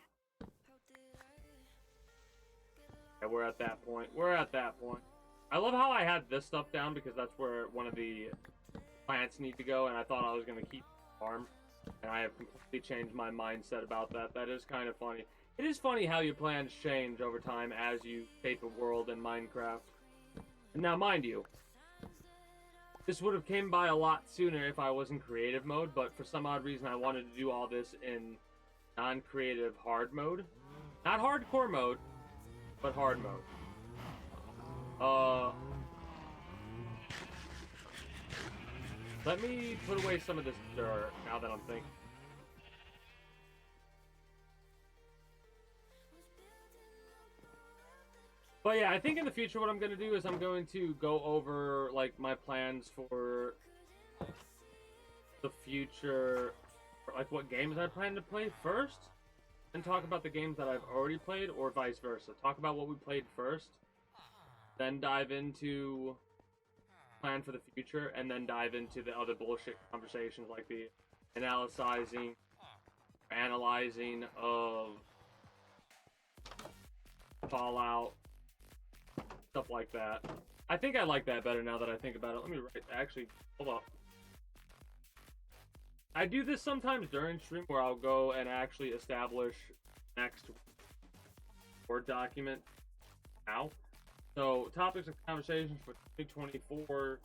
Yeah, we're at that point. We're at that point. I love how I had this stuff down because that's where one of the plants need to go, and I thought I was going to keep the farm. And I have completely changed my mindset about that. That is kind of funny. It is funny how your plans change over time as you shape a world in Minecraft. And now, mind you, this would have came by a lot sooner if I was in creative mode, but for some odd reason I wanted to do all this in non-creative hard mode. Not hardcore mode, but hard mode. Let me put away some of this dirt now that I'm thinking. But yeah, I think in the future what I'm going to do is I'm going to go over like my plans for the future, like what games I plan to play first, and talk about the games that I've already played, or vice versa. Talk about what we played first, then dive into plan for the future, and then dive into the other bullshit conversations like the analyzing of Fallout, stuff like that. I think I like that better now that I think about it. Let me actually, hold up. I do this sometimes during stream where I'll go and actually establish next Word document now. So, topics of conversation for 2024,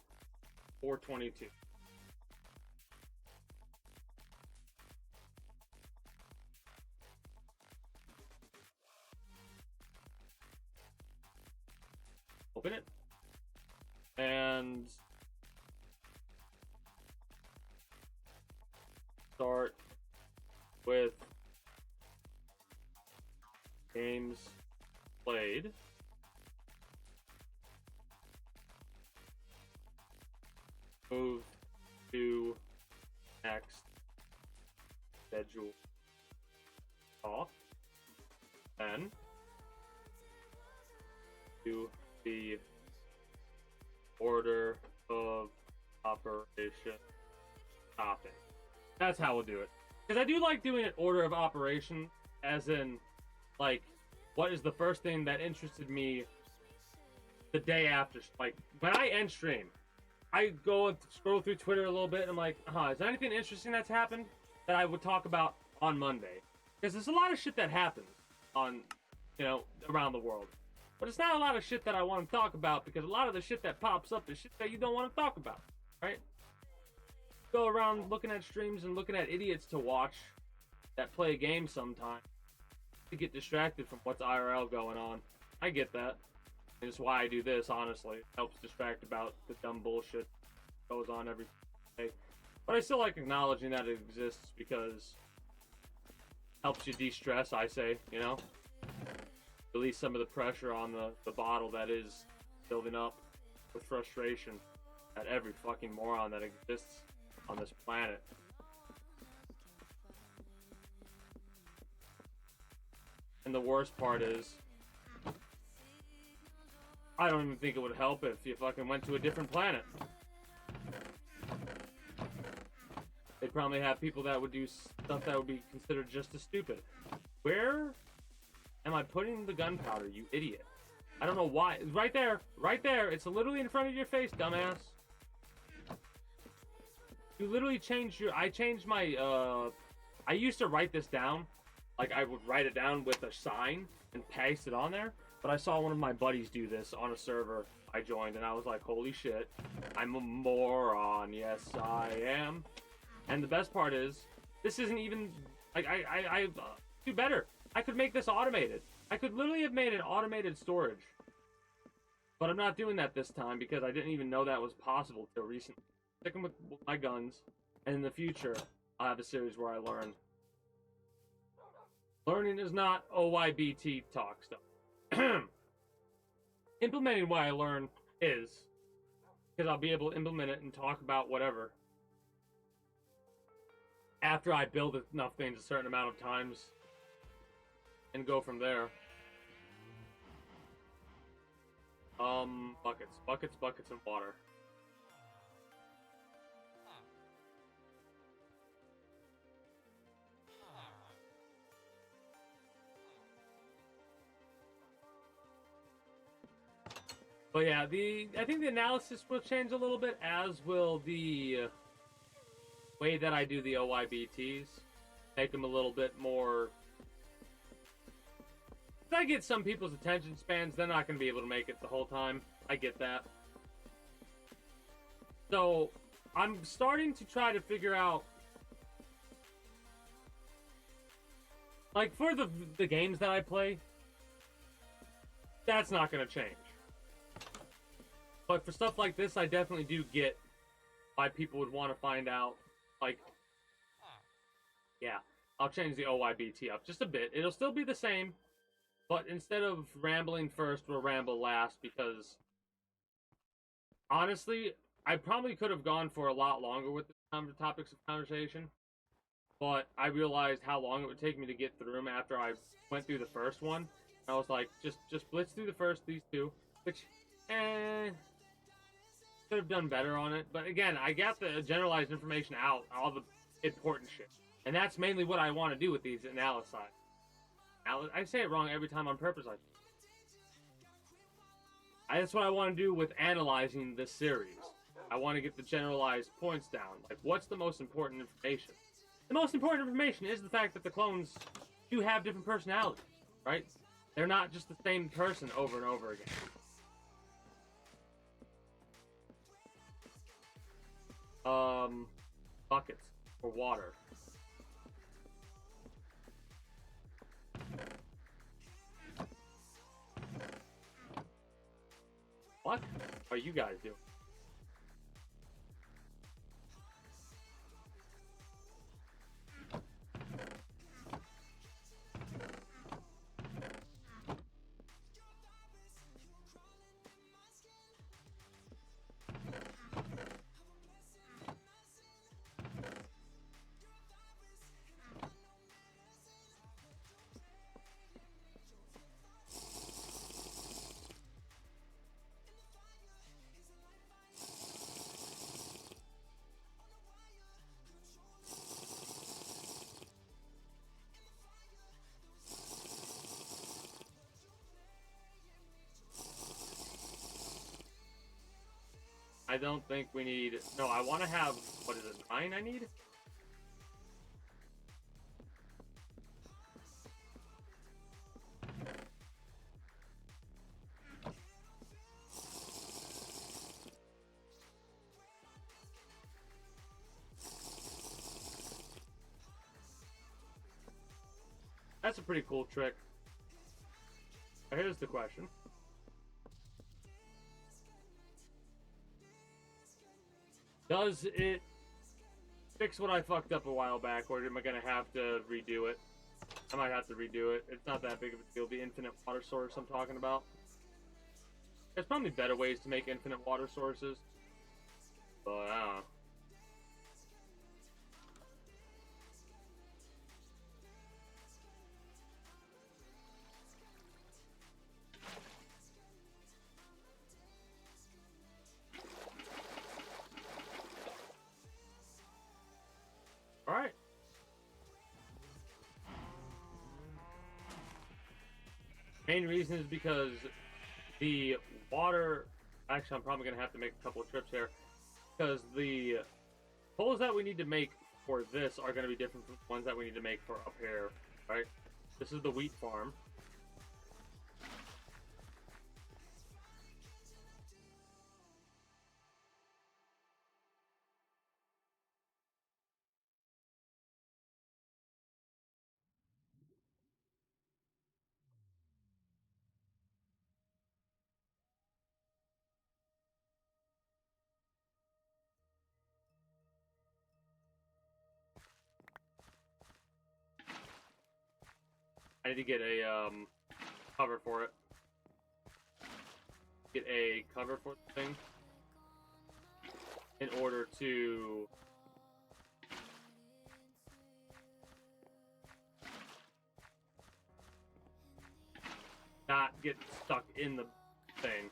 422. Open it. And start with games played. Move to next schedule off. Then to the order of operation topic. That's how we'll do it. Because I do like doing an order of operation, as in, like, what is the first thing that interested me the day after. Like, when I end stream, I go and scroll through Twitter a little bit, and I'm like, is there anything interesting that's happened that I would talk about on Monday? Because there's a lot of shit that happens on, around the world. But it's not a lot of shit that I want to talk about, because a lot of the shit that pops up is shit that you don't want to talk about, right? Go around looking at streams and looking at idiots to watch that play a game sometime to get distracted from what's IRL going on. I get that. And it's why I do this, honestly. It helps distract about the dumb bullshit that goes on every day. But I still like acknowledging that it exists, because it helps you de-stress, I say, Release some of the pressure on the bottle that is building up with frustration at every fucking moron that exists on this planet. And the worst part is, I don't even think it would help if you fucking went to a different planet. They'd probably have people that would do stuff that would be considered just as stupid. Where am I putting the gunpowder, you idiot? I don't know why. It's right there. Right there. It's literally in front of your face, dumbass. You literally changed your... I changed my... I used to write this down. Like, I would write it down with a sign and paste it on there. But I saw one of my buddies do this on a server I joined, and I was like, holy shit. I'm a moron. Yes, I am. And the best part is, this isn't even... Like, I do better. I could make this automated. I could literally have made an automated storage. But I'm not doing that this time, because I didn't even know that was possible till recently. Sticking with my guns, and in the future, I'll have a series where I learn. Learning is not OYTBT talk stuff. Implementing what I learn is, because I'll be able to implement it and talk about whatever after I build enough things a certain amount of times and go from there. Buckets, and water. But yeah, I think the analysis will change a little bit, as will the way that I do the OYBTs. Make them a little bit more... If I get some people's attention spans, they're not going to be able to make it the whole time. I get that. So, I'm starting to try to figure out... Like, for the games that I play, that's not going to change. But for stuff like this, I definitely do get why people would want to find out. Like, yeah, I'll change the OYBT up just a bit. It'll still be the same, but instead of rambling first, we'll ramble last, because honestly, I probably could have gone for a lot longer with the topics of conversation, but I realized how long it would take me to get through them after I went through the first one. I was like, just blitz through the first these two, which, could have done better on it. But again, I got the generalized information out, all the important shit, and that's mainly what I want to do with these analyses. I say it wrong every time on purpose. That's what I want to do with analyzing this series. I want to get the generalized points down. Like, what's the most important information? The most important information is the fact that the clones do have different personalities, right? They're not just the same person over and over again. Buckets for water. What are you guys doing? I don't think we need... No, I want to have... What is it? 9 I need? That's a pretty cool trick. Now, here's the question. Does it fix what I fucked up a while back, or am I going to have to redo it? I might have to redo it. It's not that big of a deal. The infinite water source I'm talking about. There's probably better ways to make infinite water sources. But, I don't know. Alright. Main reason is because the water... Actually, I'm probably going to have to make a couple of trips here. Because the holes that we need to make for this are going to be different from the ones that we need to make for up here. Right? This is the wheat farm. I need to get a cover for it. Get a cover for the thing in order to not get stuck in the thing.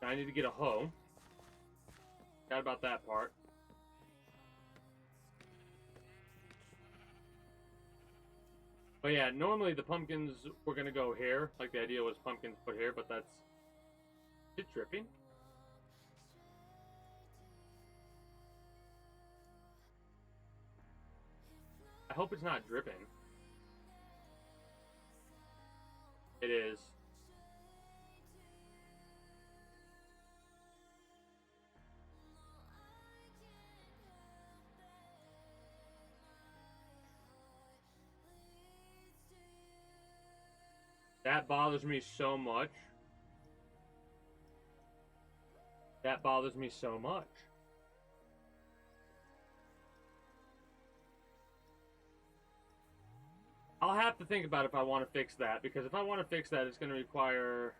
Now I need to get a hoe. Forgot about that part. But yeah, normally the pumpkins were gonna go here. Like, the idea was pumpkins put here, but that's... Is it dripping? I hope it's not dripping. It is. That bothers me so much. That bothers me so much. I'll have to think about if I want to fix that, because if I want to fix that, it's going to require...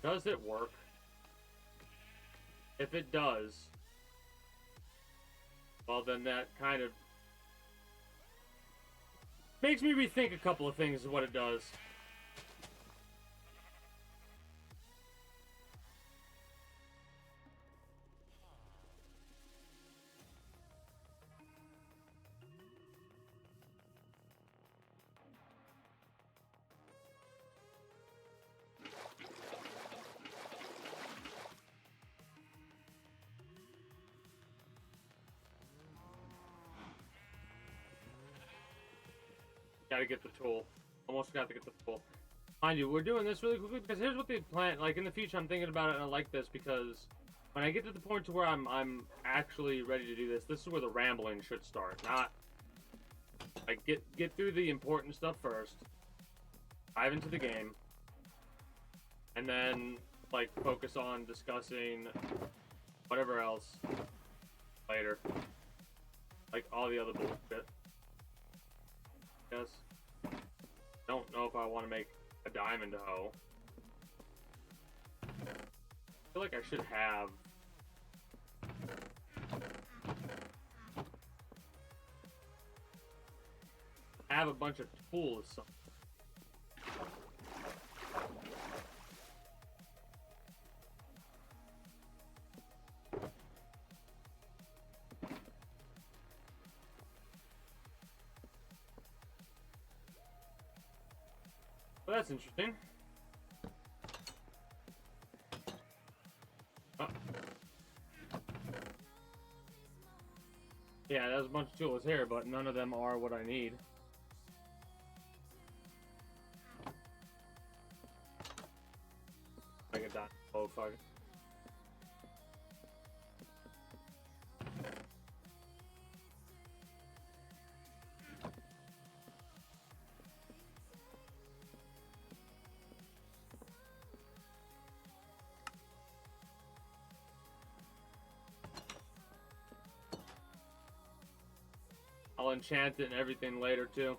Does it work? If it does, well then that kind of makes me rethink a couple of things of what it does. Gotta get the tool. Almost got to get the tool. Mind you, we're doing this really quickly because here's what the plan. Like in the future, I'm thinking about it, and I like this because when I get to the point to where I'm actually ready to do this, this is where the rambling should start. Not like get through the important stuff first, dive into the game, and then like focus on discussing whatever else later, like all the other bullshit. Yes. Don't know if I want to make a diamond hoe. I feel like I should have. Have a bunch of tools. Well, that's interesting. Oh. Yeah, there's a bunch of tools here, but none of them are what I need. I get that. Oh, fuck. I'll enchant it and everything later too.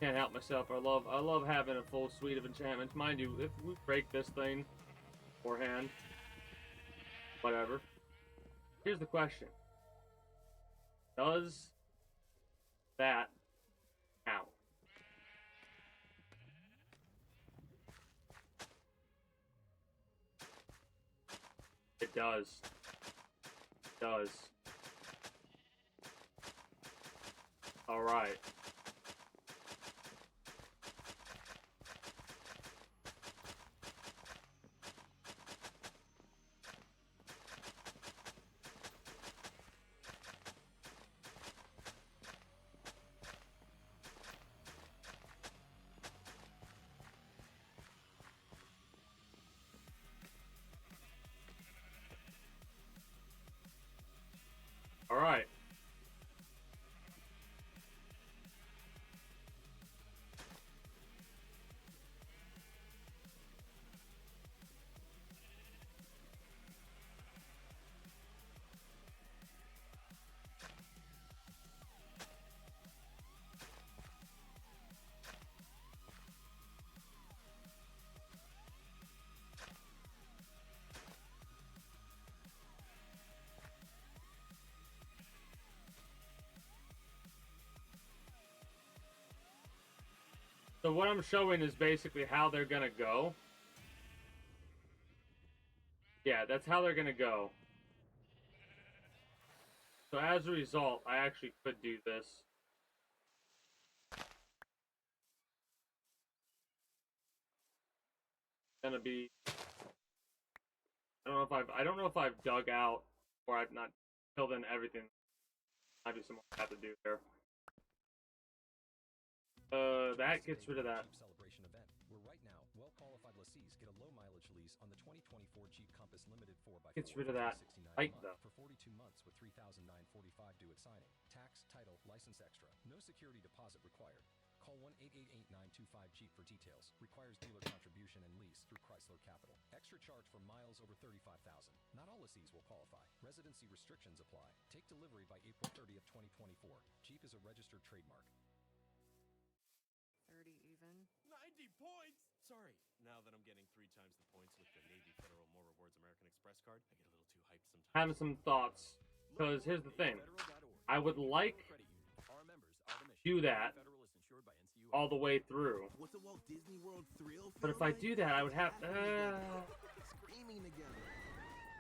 Can't help myself. I love having a full suite of enchantments. Mind you, if we break this thing beforehand, whatever. Here's the question: does that count? It does. It does. All right. All right. So what I'm showing is basically how they're gonna go. Yeah, that's how they're gonna go. So as a result, I actually could do this. gonna be. I don't know if I've dug out or I've not filled in everything. Might be some more I have to do there. That gets rid of that. Celebration event, where right now, well-qualified lessees get a low-mileage lease on the 2024 Jeep Compass Limited 4x4 Gets rid of that for $369 height, a month though. for 42 months with $3,945 due at signing. Tax, title, license extra. No security deposit required. Call 1-888-925-JEEP for details. Requires dealer contribution and lease through Chrysler Capital. Extra charge for miles over 35,000. Not all lessees will qualify. Residency restrictions apply. Take delivery by April 30th, 2024. Jeep is a registered trademark. 30 even. 90 points! Sorry, now that I'm getting 3 times the points with the Navy Federal More Rewards American Express card, I get a little too hyped sometimes. Having some thoughts, because here's the thing. I would like do that all the way through. What's a Walt Disney World thrill? But if I do that, I would have Screaming together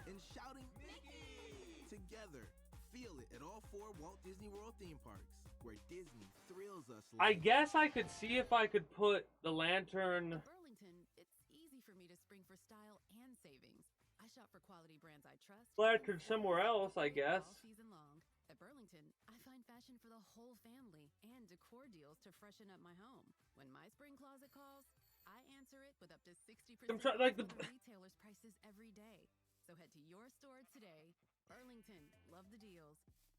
and shouting Mickey together. Feel it at all 4 Walt Disney World theme parks, where Disney thrills us. I guess I could see if I could put the lantern. At Burlington, it's easy for me to spring for style and savings. I shop for quality brands I trust. Lantern somewhere else, I guess. All season long. At Burlington, I find fashion for the whole family and decor deals to freshen up my home. When my spring closet calls, I answer it with up to 60% like the retailers' prices every day. So head to your store today. Burlington, love the deals.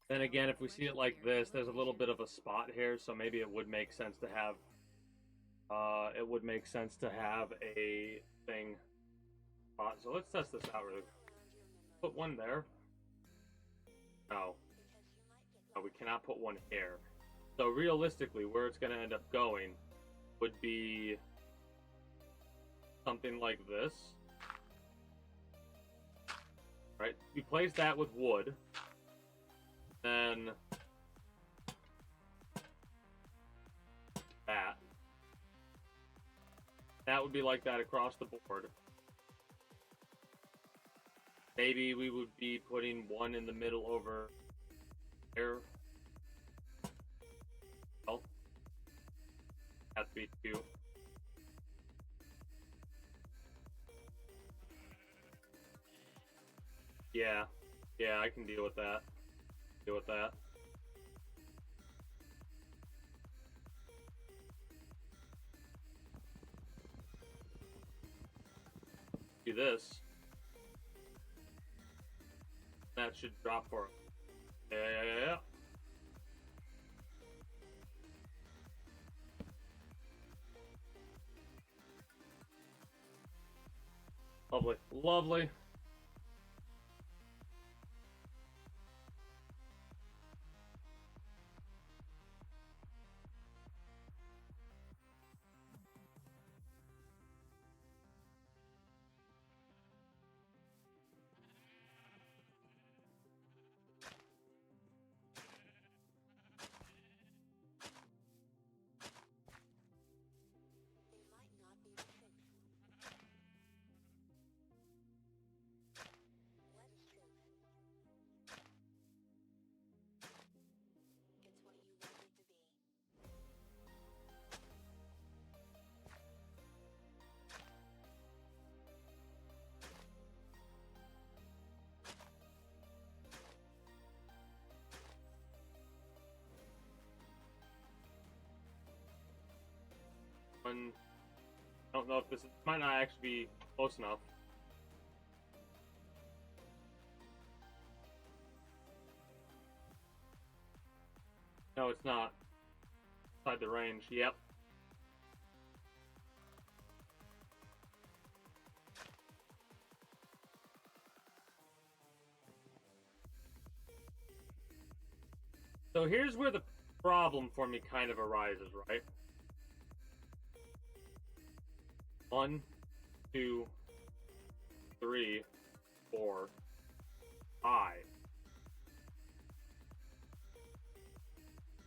Then again, if we see it like this, there's a little bit of a spot here, so maybe it would make sense to have. It would make sense to have a thing. So let's test this out really. Put one there. No. No, we cannot put one here. So realistically, where it's going to end up going would be something like this. Right? We place that with wood. Then that. That would be like that across the board. Maybe we would be putting one in the middle over there. Well, have to be 2. Yeah, I can deal with that. Deal with that. Do this. That should drop for. Yeah. Lovely. I don't know if this might not actually be close enough. No, it's not. Inside the range. Yep. So here's where the problem for me kind of arises, right? 1, 2, 3, 4, 5.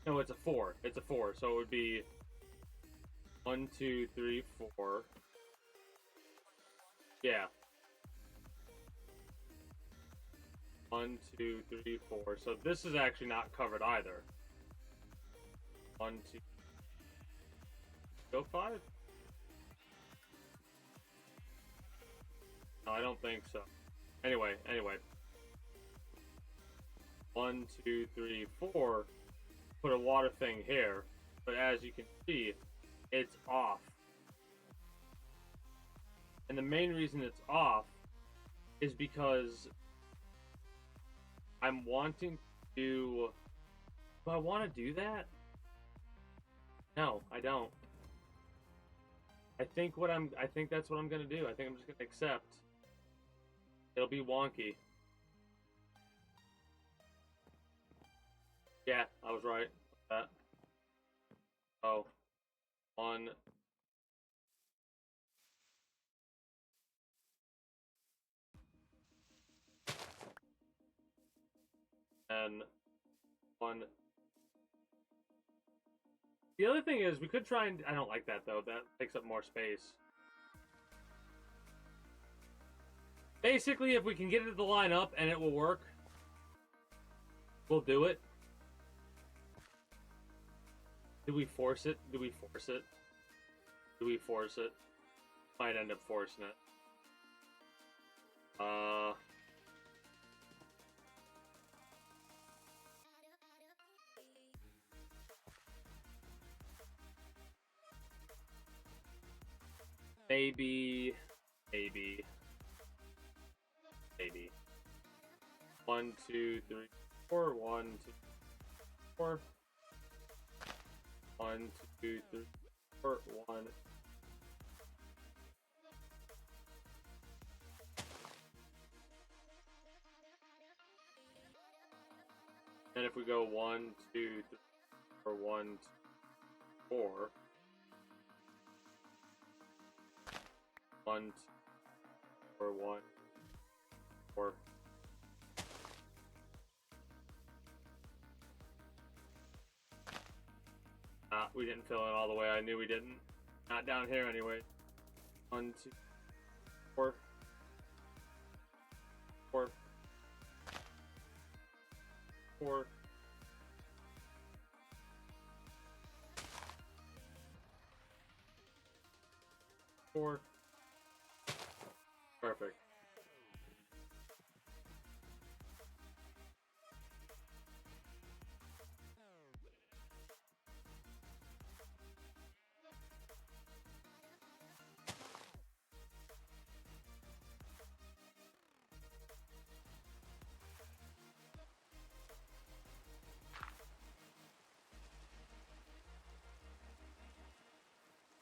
No, it's a 4. It's a 4. So it would be 1, 2, 3, 4. Yeah. 1, 2, 3, 4. So this is actually not covered either. 1, 2. Go 5. don't think so. Anyway. 1, 2, 3, 4. Put a water thing here. But as you can see, it's off. And the main reason it's off is because I'm wanting to... Do I want to do that? No, I don't. I think that's what I'm gonna do. I think I'm just gonna accept. It'll be wonky. Yeah, I was right. That. Oh. 1. And 1. The other thing is, we could try and... I don't like that, though. That takes up more space. Basically, if we can get it to line up and it will work, we'll do it. Do we force it? Do we force it? Do we force it? Might end up forcing it. Maybe. 1, 2, 3, 4. 1, 2, 4. 1, 2, 3, 4. 1. And if we go 1, 2, 3, or 1, 2, 4. 1, 2, or 1, 4. We didn't fill in all the way. I knew we didn't. Not down here anyway. 1, 2, 4. 4. 4. 4. Perfect.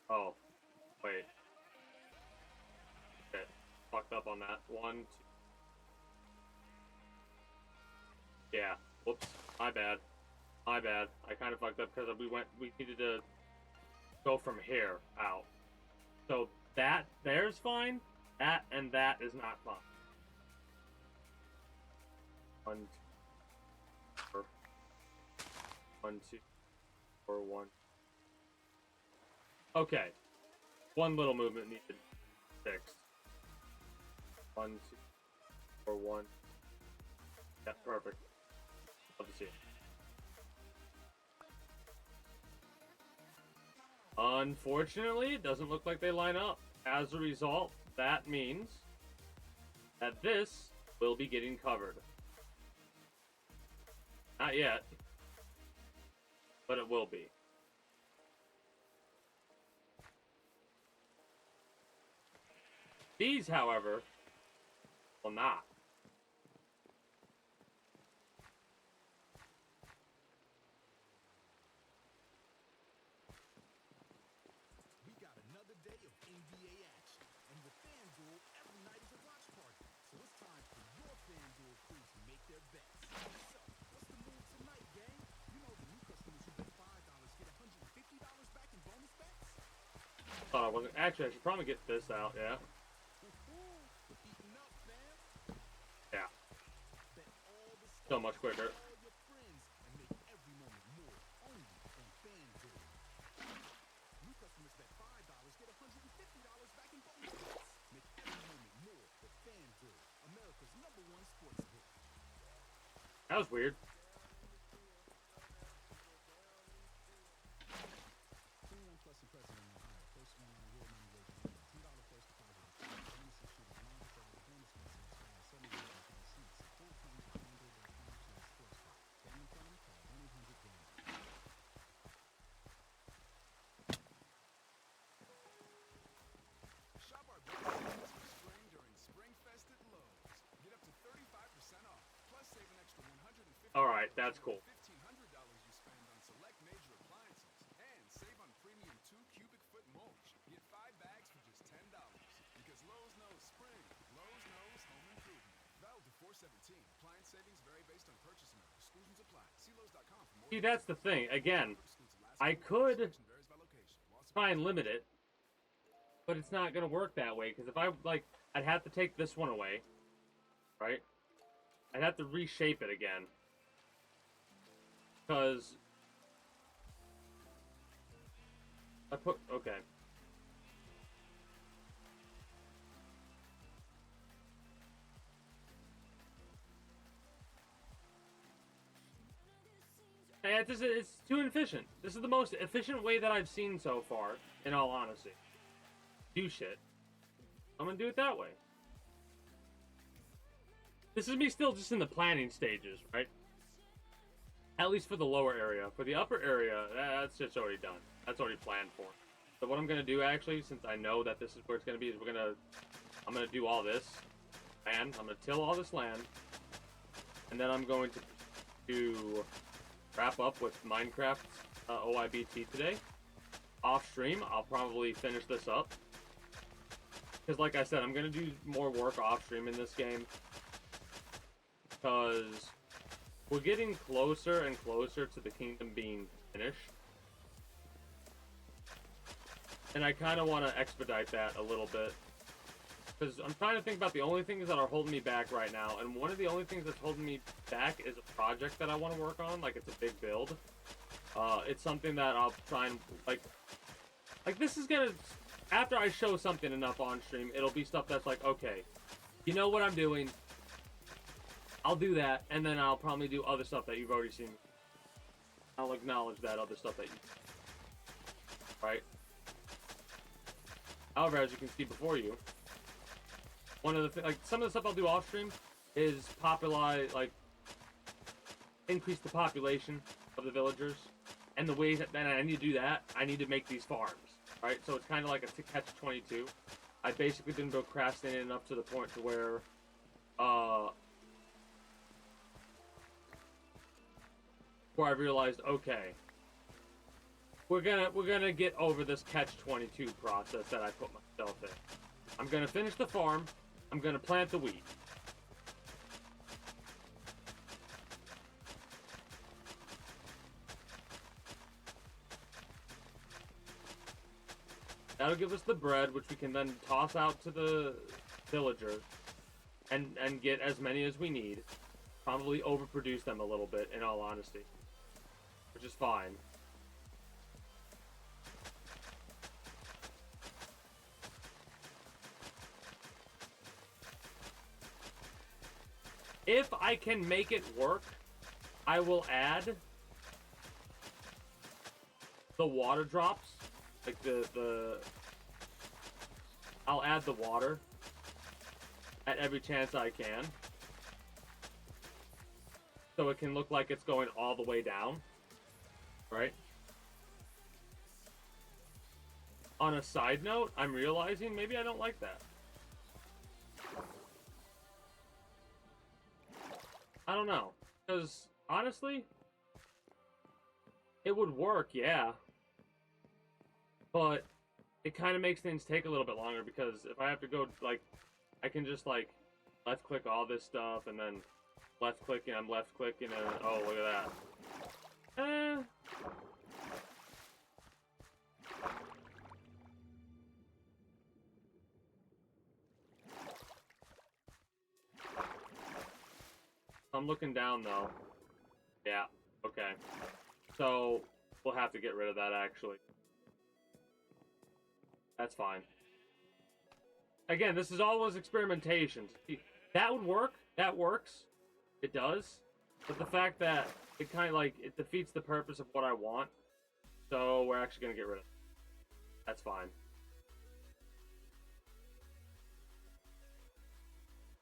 Oh, wait. Okay, fucked up on that. 1, 2. Yeah. Whoops. My bad. I kind of fucked up because we needed to go from here out. So that there's fine. That and that is not fine. 1, 2, 4. 1, 2, 4, 1. Okay. One little movement needed fixed. 1, 2, 4, 1. Yeah, perfect. Love to see it. Unfortunately, it doesn't look like they line up. As a result, that means that this will be getting covered. Not yet, but it will be. These, however, will not. We got another day of NBA action, and with FanDuel, every night is a watch party. So it's time for your FanDuel crew to make their bets. So, what's the move tonight, gang? You know the new customers who bet $5 get $150 back in bonus bets? Thought I wasn't. Actually, I should probably get this out. Yeah. Yeah. So much quicker. That was weird. Alright, that's cool. $1,500 you spend on select major appliances and save on premium 2 cubic foot mulch. Get 5 bags for just $10. Because Lowe's knows spring, Lowe's knows home improvement. Valid to 4/17. Appliance savings vary based on purchase amount. Exclusions apply. See Lowe's.com for more. See, that's the thing. Again, I could try and limit it, but it's not gonna work that way, because if I, like, I'd have to take this one away, right? I'd have to reshape it again. Because I put, okay. Yeah, it's too inefficient. This is the most efficient way that I've seen so far, in all honesty. Do shit. I'm gonna do it that way. This is me still just in the planning stages, right? At least for the lower area. For the upper area, that's just already done. That's already planned for. So what I'm gonna do, actually, since I know that this is where it's gonna be, is I'm gonna do all this, and I'm gonna till all this land, and then I'm going to wrap up with Minecraft OYBT today. Off stream, I'll probably finish this up. Because like I said, I'm going to do more work off stream in this game. Because we're getting closer and closer to the kingdom being finished. And I kind of want to expedite that a little bit. Because I'm trying to think about the only things that are holding me back right now. And one of the only things that's holding me back is a project that I want to work on. Like, it's a big build. It's something that I'll try and, like this is gonna, after I show something enough on stream, it'll be stuff that's like, okay, you know what I'm doing. I'll do that, and then I'll probably do other stuff that you've already seen. I'll acknowledge that other stuff that you, right? However, as you can see before you, one of the things, like, some of the stuff I'll do off stream is increase the population of the villagers. And the ways that I need to do that, I need to make these farms, right? So it's kind of like a catch-22. I've basically been procrastinating enough to the point to where, I realized, okay, we're gonna get over this catch-22 process that I put myself in. I'm gonna finish the farm. I'm gonna plant the wheat. That'll give us the bread, which we can then toss out to the villagers and get as many as we need. Probably overproduce them a little bit, in all honesty. Which is fine. If I can make it work, I will add the water drops. Like I'll add the water at every chance I can. So it can look like it's going all the way down. Right? On a side note, I'm realizing maybe I don't like that. I don't know. Because, honestly, it would work, yeah. But it kind of makes things take a little bit longer, because if I have to go, like, I can just, like, left-click all this stuff, and then left-clicking, I'm left-clicking, and oh, look at that. I'm looking down, though. Yeah, okay. So, we'll have to get rid of that, actually. That's fine. Again, this is always experimentations. That would work. That works. It does. But the fact that it kind of, like, it defeats the purpose of what I want. So, we're actually going to get rid of it. That's fine.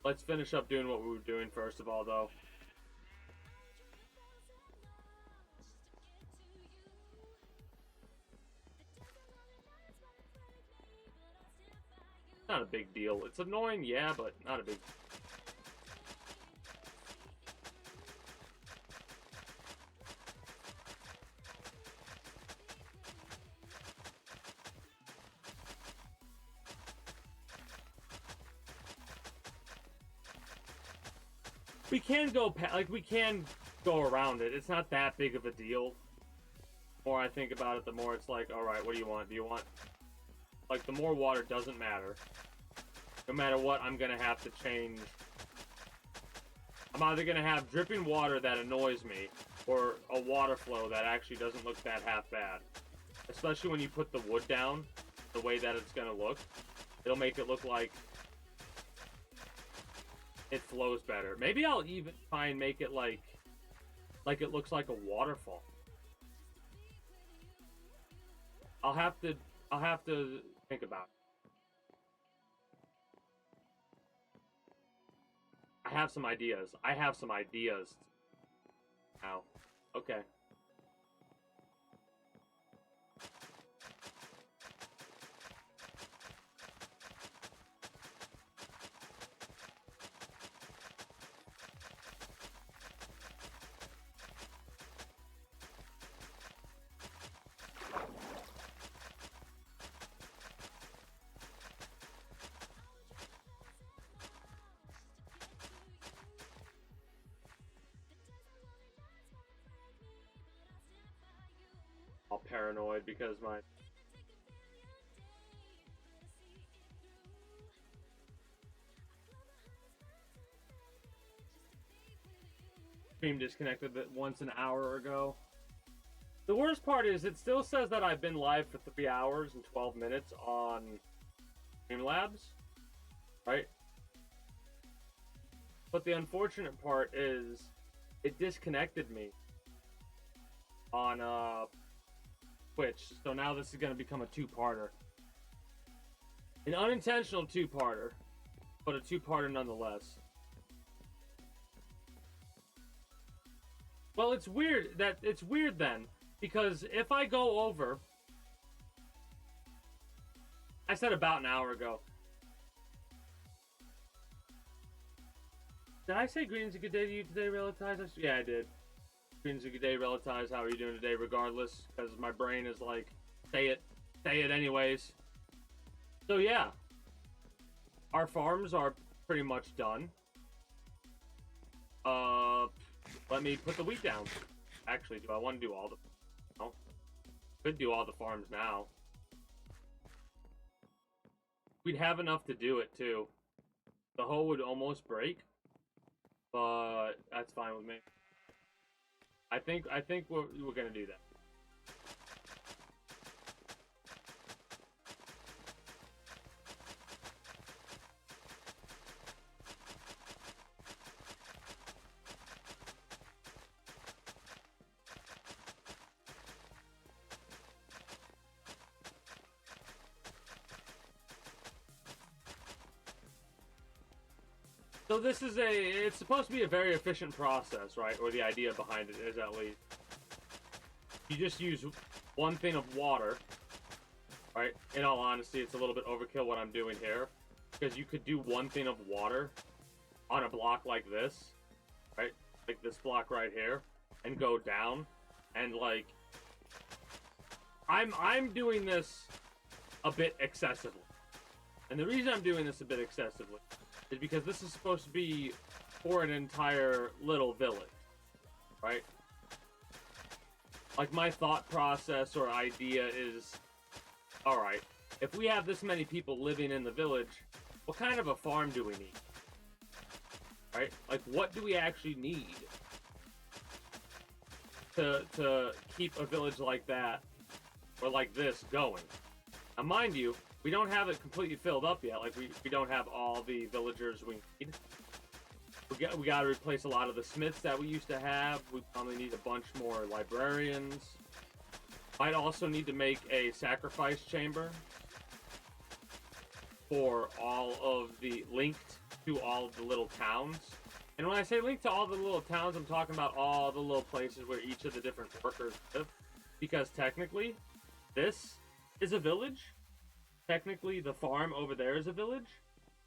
Let's finish up doing what we were doing first of all, though. Not a big deal. It's annoying, yeah, but not a big We can go we can go around it. It's not that big of a deal. The more I think about it, the more it's like, all right, what do you want? Do you want, like, the more water doesn't matter. No matter what, I'm gonna have to change. I'm either gonna have dripping water that annoys me, or a water flow that actually doesn't look that half bad. Especially when you put the wood down, the way that it's gonna look, it'll make it look like it flows better. Maybe I'll even try and make it like it looks like a waterfall. I'll have to think about it. I have some ideas now. Okay. All paranoid because my stream disconnected once an hour ago. The worst part is it still says that I've been live for 3 hours and 12 minutes on Streamlabs, right? But the unfortunate part is it disconnected me on Twitch, so now this is going to become a two-parter. An unintentional two-parter, but a two-parter nonetheless. Well, it's weird then, because if I go over, I said about an hour ago. Did I say greetings and good day to you today, Relatize? Yeah, I did. Greetings and good day, Relatize. How are you doing today, regardless? Because my brain is like, say it anyways. So yeah, our farms are pretty much done. Let me put the wheat down. Actually, do I want to do all the... No. Could do all the farms now. We'd have enough to do it, too. The hoe would almost break. But that's fine with me. I think we're gonna do that. So this is it's supposed to be a very efficient process, right? Or the idea behind it is, at least. You just use 1 thing of water, right? In all honesty, it's a little bit overkill what I'm doing here, because you could do 1 thing of water on a block like this, right? Like this block right here, and go down, and like, I'm doing this a bit excessively. And the reason I'm doing this a bit excessively is because this is supposed to be for an entire little village, right? Like, my thought process or idea is, alright, if we have this many people living in the village, what kind of a farm do we need? Right? Like, what do we actually need to keep a village like that, or like this, going? Now, mind you, we don't have it completely filled up yet. Like, we don't have all the villagers we need. We got to replace a lot of the smiths that we used to have. We probably need a bunch more librarians. Might also need to make a sacrifice chamber for all of the linked to all of the little towns. And when I say linked to all the little towns, I'm talking about all the little places where each of the different workers live. Because technically, this is a village. Technically, the farm over there is a village.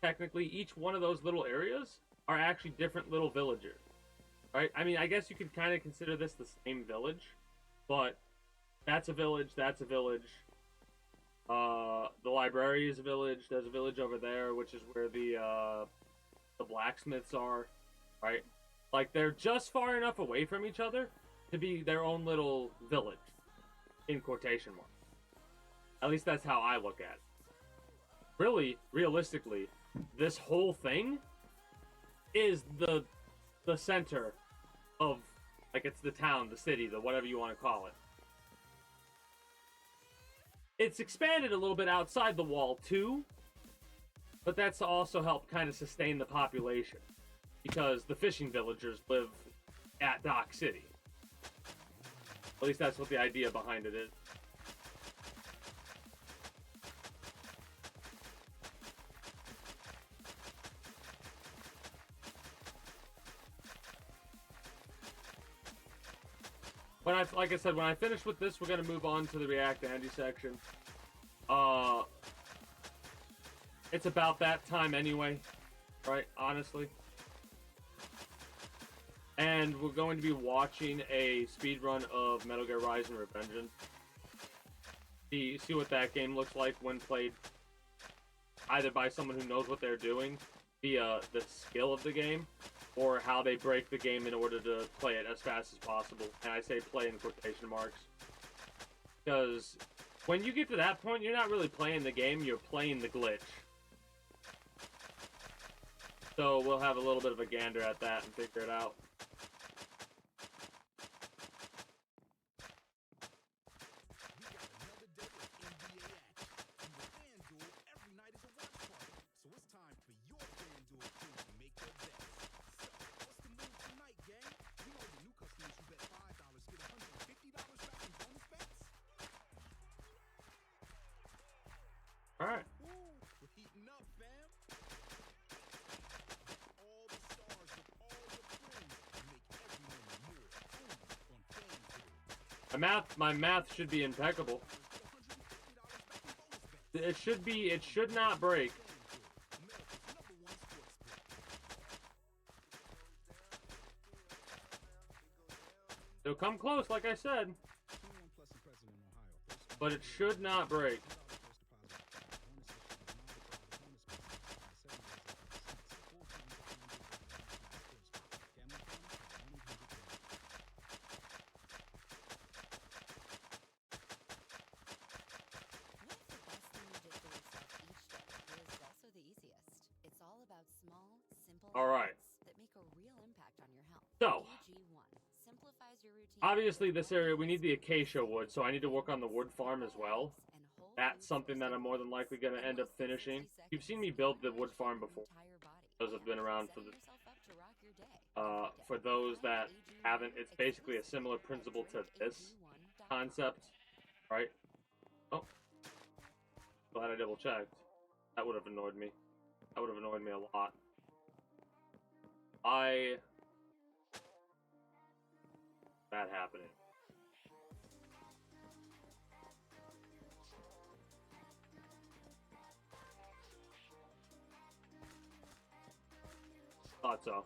Technically, each one of those little areas are actually different little villagers, right? I mean, I guess you could kind of consider this the same village, but that's a village, that's a village. The library is a village. There's a village over there, which is where the blacksmiths are, right? Like, they're just far enough away from each other to be their own little village, in quotation marks. At least that's how I look at it. Really, realistically, this whole thing is the center of, like, it's the town, the city, the whatever you want to call it. It's expanded a little bit outside the wall, too, but that's to also help kind of sustain the population, because the fishing villagers live at Dock City. At least that's what the idea behind it is. Like I said, when I finish with this, we're gonna move on to the React Andy section. It's about that time anyway, right? Honestly. And we're going to be watching a speedrun of Metal Gear Rise and Revengeance. See what that game looks like when played either by someone who knows what they're doing via the skill of the game, or how they break the game in order to play it as fast as possible. And I say play in quotation marks. Because when you get to that point, you're not really playing the game, you're playing the glitch. So we'll have a little bit of a gander at that and figure it out. Alright. We're heating up, fam. All the stars with all your friends make every moment more only on FanDuel. My math should be impeccable. It should not break. It'll come close, like I said. But it should not break. All right. So, obviously this area, we need the acacia wood, so I need to work on the wood farm as well. That's something that I'm more than likely going to end up finishing. You've seen me build the wood farm before. Those have been around for the... for those that haven't, it's basically a similar principle to this concept, right? Oh. Glad I double checked. That would have annoyed me. That would have annoyed me a lot. That happening. Thought so.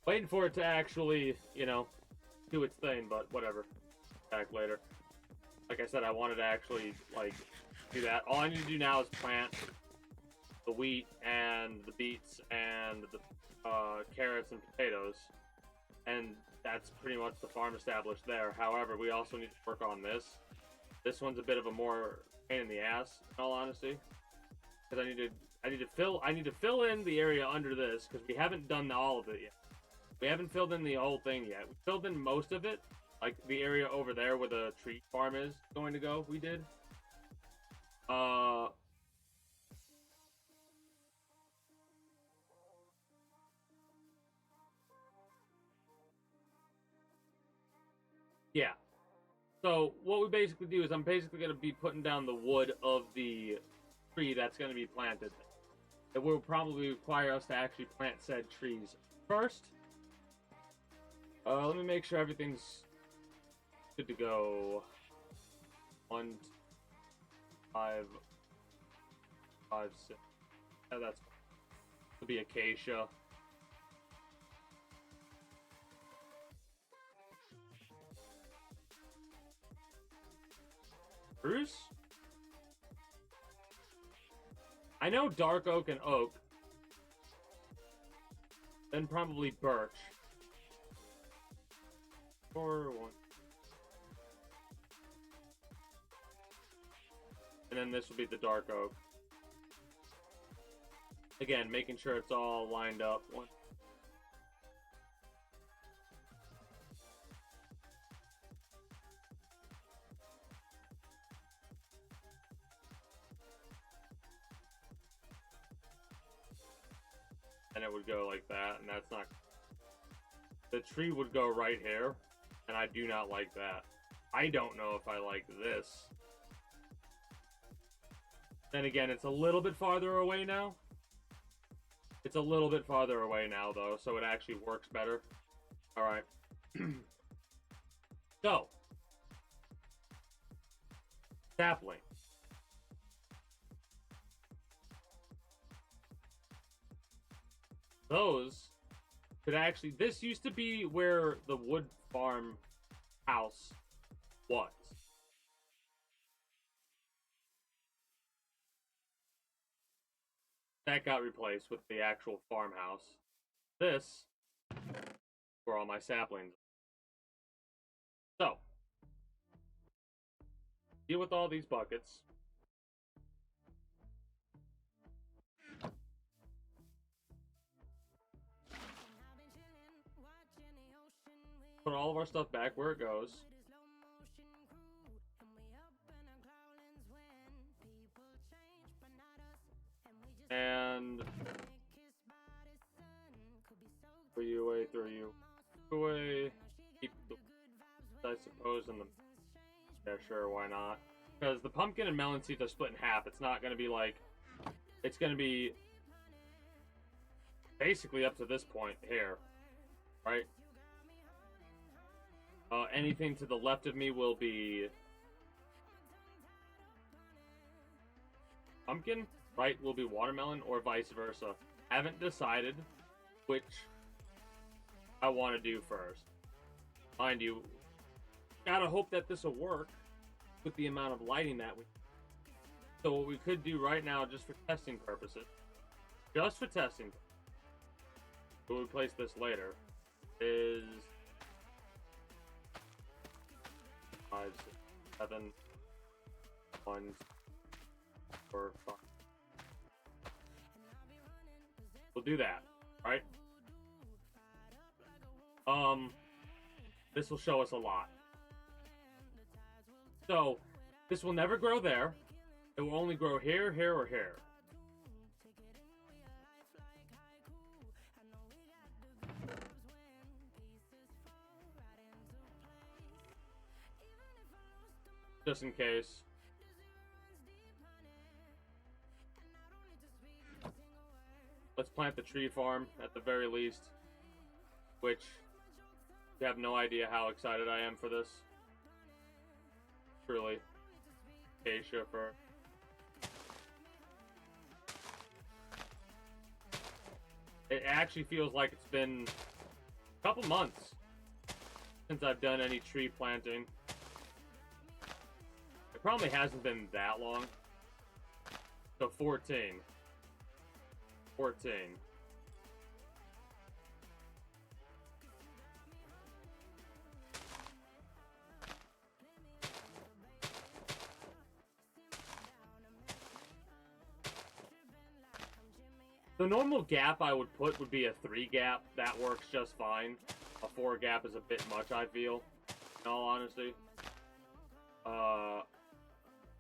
Waiting for it to actually, you know, do its thing, but whatever. Back later. Like I said, I wanted to actually, like, do that. All I need to do now is plant the wheat and the beets and the carrots and potatoes. And that's pretty much the farm established there. However, we also need to work on this. This one's a bit of a more pain in the ass, in all honesty. Because I need to fill in the area under this, because we haven't done all of it yet. We haven't filled in the whole thing yet. We filled in most of it. Like the area over there where the tree farm is going to go, we did. Yeah. So what we basically do is I'm basically going to be putting down the wood of the tree that's going to be planted. It will probably require us to actually plant said trees first. Let me make sure everything's Good to go. 1, 5, 5, 6. Yeah, that's fine. It'll be acacia. Spruce? I know dark oak and oak. Then probably birch. Or 1. And then this will be the dark oak. Again, making sure it's all lined up. 1. And it would go like that, and that's not... The tree would go right here, and I do not like that. I don't know if I like this. Then again, it's a little bit farther away now. It's a little bit farther away now, though, so it actually works better. Alright. So. Sapling. Those could actually... This used to be where the wood farm house was. That got replaced with the actual farmhouse. This, where all my saplings. So, deal with all these buckets. Put all of our stuff back where it goes. And throw you away, throw you away. Keep the, I suppose, in the... Yeah, sure, why not? Because the pumpkin and melon seeds are split in half. It's not going to be like... It's going to be basically up to this point here. Right? Anything to the left of me will be pumpkin. Right will be watermelon, or vice versa. Haven't decided which I want to do first. Mind you, gotta hope that this will work with the amount of lighting that we... So what we could do right now, just for testing purposes, we'll replace this later, is 5, 6, 7, 1, 4, 5. We'll do that, right? This will show us a lot. So, this will never grow there. It will only grow here, here, or here. Just in case. Let's plant the tree farm at the very least. Which, you have no idea how excited I am for this. Truly. Acacia for... It actually feels like it's been a couple months since I've done any tree planting. It probably hasn't been that long. So 14. The normal gap I would put would be a 3 gap. That works just fine. A 4 gap is a bit much, I feel, in all honesty.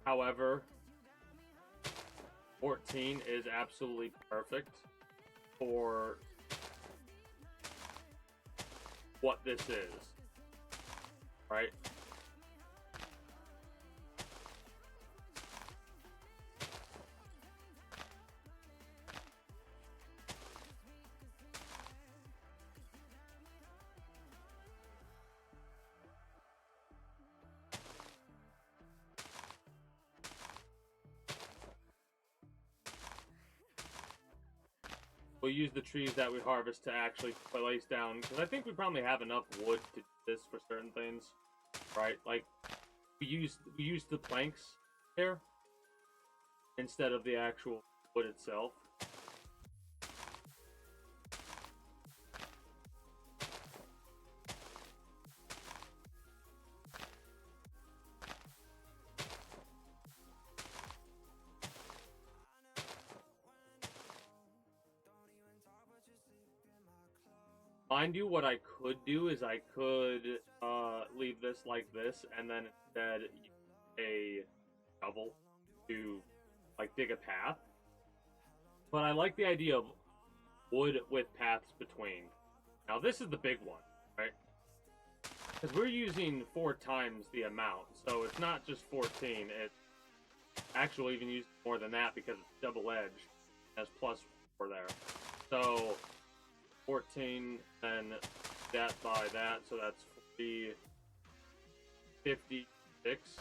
However, 14 is absolutely perfect for what this is, right? we'll use the trees that we harvest to actually place down, because I think we probably have enough wood to do this for certain things, right? Like, we use the planks here instead of the actual wood itself. Mind you, what I could do is I could leave this like this, and then instead use a shovel to like dig a path. But I like the idea of wood with paths between. Now this is the big one, right? Because we're using 4 times the amount, so it's not just 14. It's actually even used more than that because it's double-edged. Has plus 4 there. So 14, then that by that, so that's 40, 56.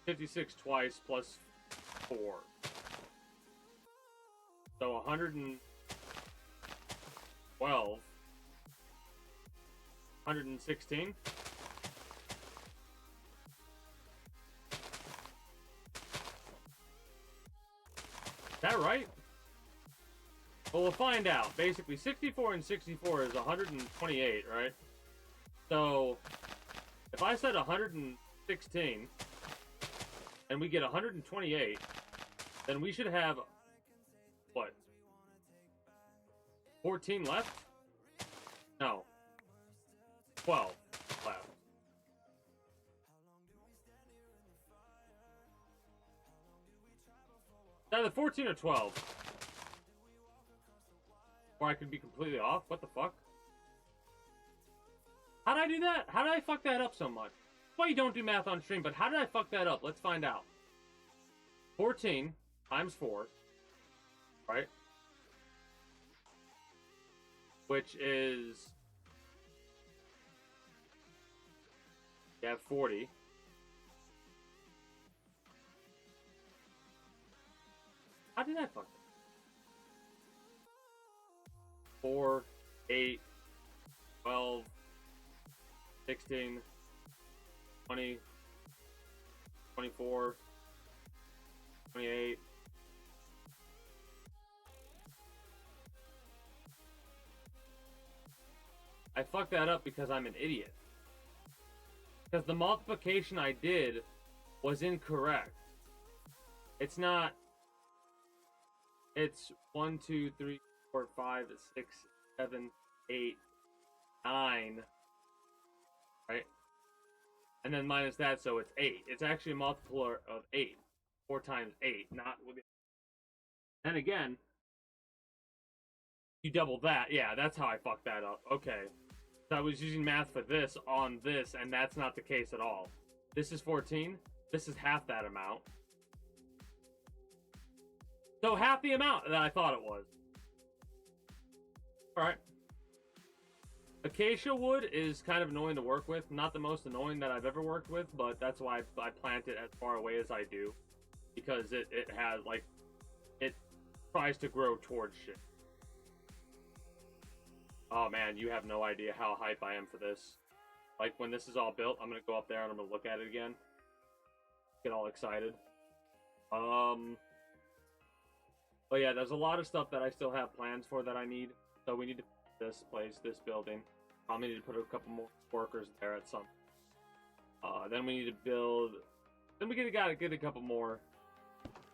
$56 twice plus 4. So 112. 116. Is that right? Well, we'll find out. Basically, 64 and 64 is 128, right? So, if I said 116, and we get 128, then we should have, what, 14 left? No. 12 left. Either 14 or 12. Or I could be completely off. What the fuck? How did I do that? How did I fuck that up so much? Well, you don't do math on stream, but how did I fuck that up? Let's find out. 14 times 4. Right? Which is... You have 40. How did I fuck it? 4, 8, 12, 16, 20, 24, 28. I fucked that up because I'm an idiot. Because the multiplication I did was incorrect. It's not... It's 1, 2, 3, 4, 5, 6, 7, 8, 9. Right? And then minus that, so it's 8. It's actually a multiplier of 8. 4 times 8, not with... And again, you double that. Yeah, that's how I fucked that up. Okay. So I was using math for this on this, and that's not the case at all. This is 14. This is half that amount. So half the amount that I thought it was. Alright. Acacia wood is kind of annoying to work with. Not the most annoying that I've ever worked with, but that's why I plant it as far away as I do. Because it has, like, it tries to grow towards shit. Oh man, you have no idea how hype I am for this. Like, when this is all built, I'm gonna go up there and I'm gonna look at it again. Get all excited. But yeah, there's a lot of stuff that I still have plans for that I need. So we need to this place, this building. Probably need to put a couple more workers there at some. Then we need to build. Then we gotta get a couple more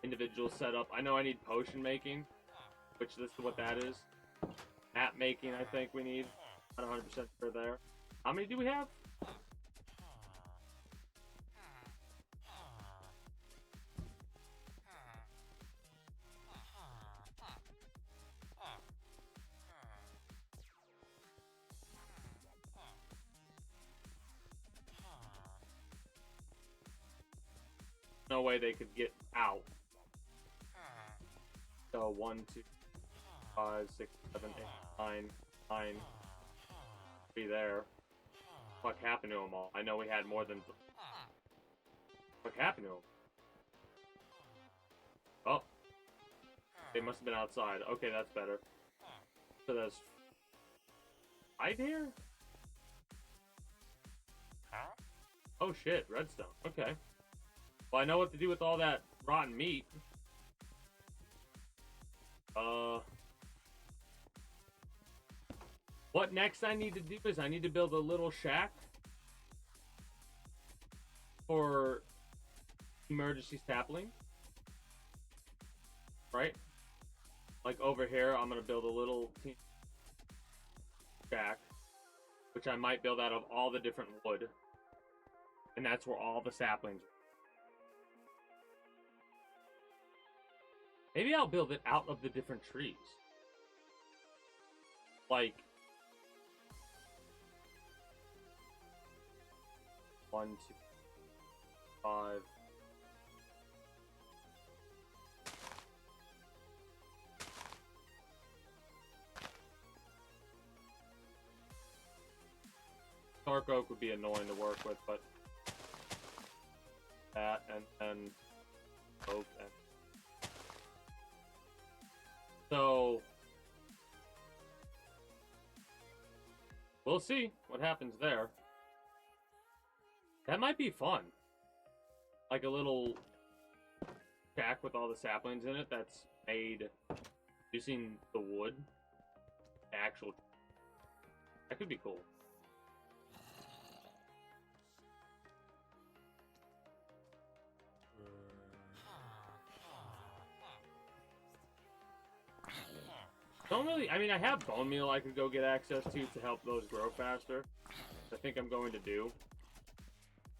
individuals set up. I know I need potion making, which this is what that is. Map making, I think we need. Not 100% sure there. How many do we have? No way they could get out. So 1, 2, 5, 6, 7, 8, 9, 9. Be there. What happened to them all? I know we had more than. What happened to them? They must have been outside. Okay, that's better. So there's 5 here? Oh shit, redstone. Okay. Well, I know what to do with all that rotten meat. What next I need to do is I need to build a little shack for emergency sapling. Right? Like over here, I'm gonna build a little shack, which I might build out of all the different wood. And that's where all the saplings. Maybe I'll build it out of the different trees. Like 1, 2, 5. Dark oak would be annoying to work with, but that and oak and so we'll see what happens there. That might be fun. Like a little shack with all the saplings in it that's made using the wood. Actual. That could be cool. Don't really, I mean, I have bone meal I could go get access to help those grow faster. I think I'm going to do.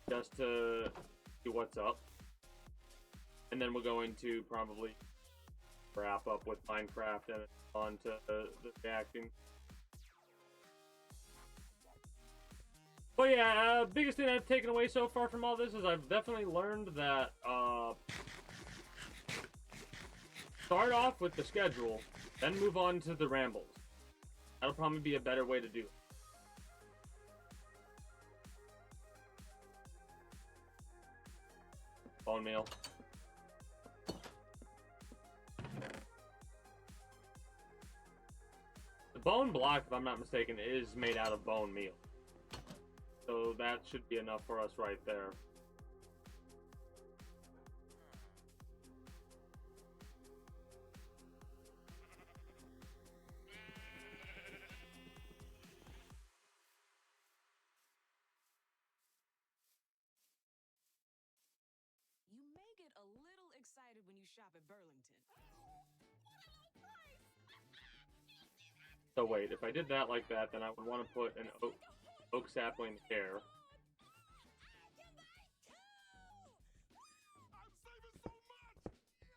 Just to see what's up. And then we're going to probably wrap up with Minecraft and on to the reacting. But yeah, biggest thing I've taken away so far from all this is I've definitely learned that start off with the schedule, then move on to the rambles. That'll probably be a better way to do it. Bone meal. The bone block, if I'm not mistaken, is made out of bone meal. So that should be enough for us right there. You may get a little excited when you shop at Burlington. So wait, if I did that like that, then I would want to put an oak sapling there.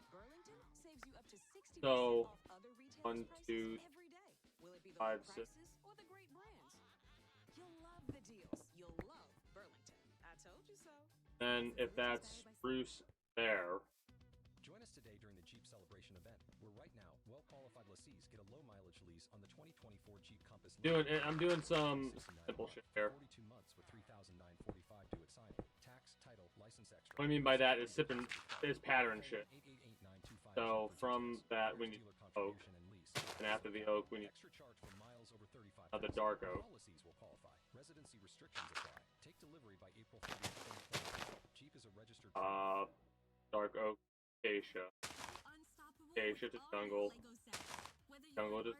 Burlington saves you up to 60% So, off other retailers' 1, 2, prices every day. Will it be the 5, low 6. prices or the great brands? You'll love the deals. You'll love Burlington. I told you so. And if that's spruce there, Join us today during the Jeep Celebration event, where right now, well-qualified lessees get a low-mileage lease on the 2024 Jeep Compass. I'm doing some simple shit here. 42 months with $3,945 due at signing. Tax, title, license extra. What I mean by that is pattern shit. So from that we need oak, and after the oak we need Extra charge for miles over 35. the dark oak. All lessees will qualify. Residency restrictions apply. Take delivery by April 30th, 2020. Jeep is a registered. Dark oak, acacia. Acacia to jungle. Jungle to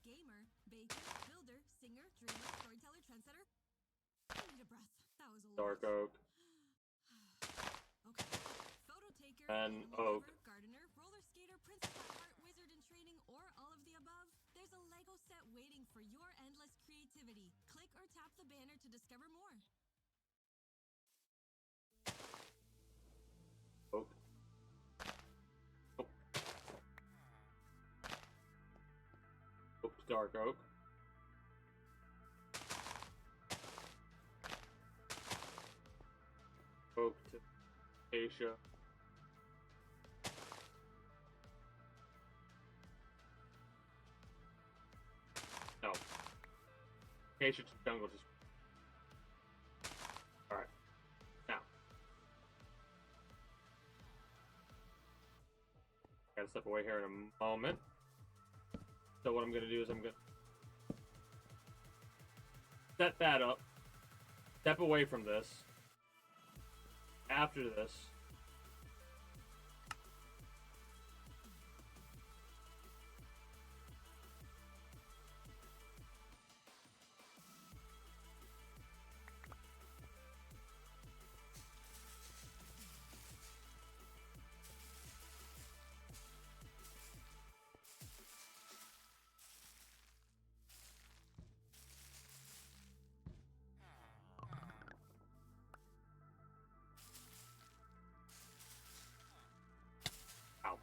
Gamer, baker, builder, singer, dreamer, storyteller, trendsetter. I need a breath. That was a dark lot. oak. Okay. Photo taker, And animal oak. lover, gardener, roller skater, princess at heart, wizard in training, or all of the above. There's a Lego set waiting for your endless creativity. Click or tap the banner to discover more. Oak. Oak to dark oak. Oak to acacia. No. Acacia to jungle just. Alright. Now. Guys, to step away here in a moment. So what I'm going to do is I'm going to set that up, step away from this. After this, ow.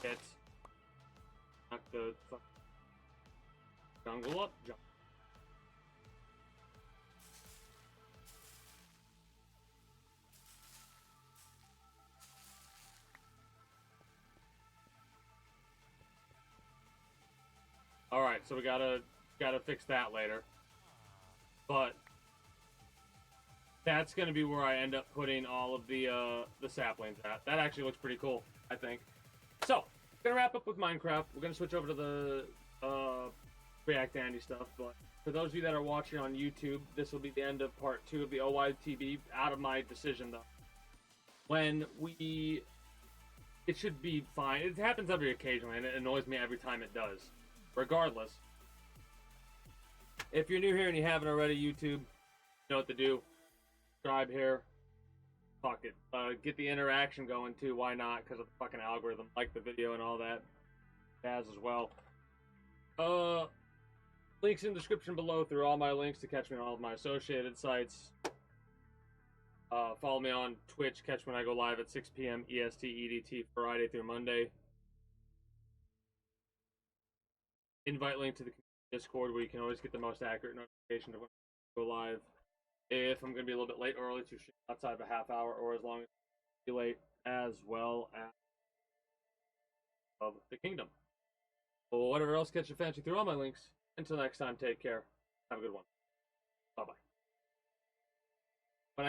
Hit. Knock the jungle up. Jump. All right, so we gotta fix that later. But that's gonna be where I end up putting all of the saplings at. That actually looks pretty cool, I think. So, gonna wrap up with Minecraft. We're gonna switch over to the React Andy stuff. But for those of you that are watching on YouTube, this will be the end of part 2 of the OYTB. Out of my decision though. It should be fine. It happens every occasionally, and it annoys me every time it does. Regardless, if you're new here and you haven't already, YouTube, you know what to do. Subscribe here. Fuck it. Get the interaction going too. Why not? Because of the fucking algorithm. Like the video and all that. As well. Links in the description below through all my links to catch me on all of my associated sites. Follow me on Twitch. Catch when I go live at 6 p.m. EST EDT Friday through Monday. Invite link to the Discord where you can always get the most accurate notification of when I go live. If I'm going to be a little bit late or early to shoot outside of a half hour or as long as be late, as well as of the kingdom. Well, whatever else catch your fancy through all my links. Until next time, take care. Have a good one. Bye-bye.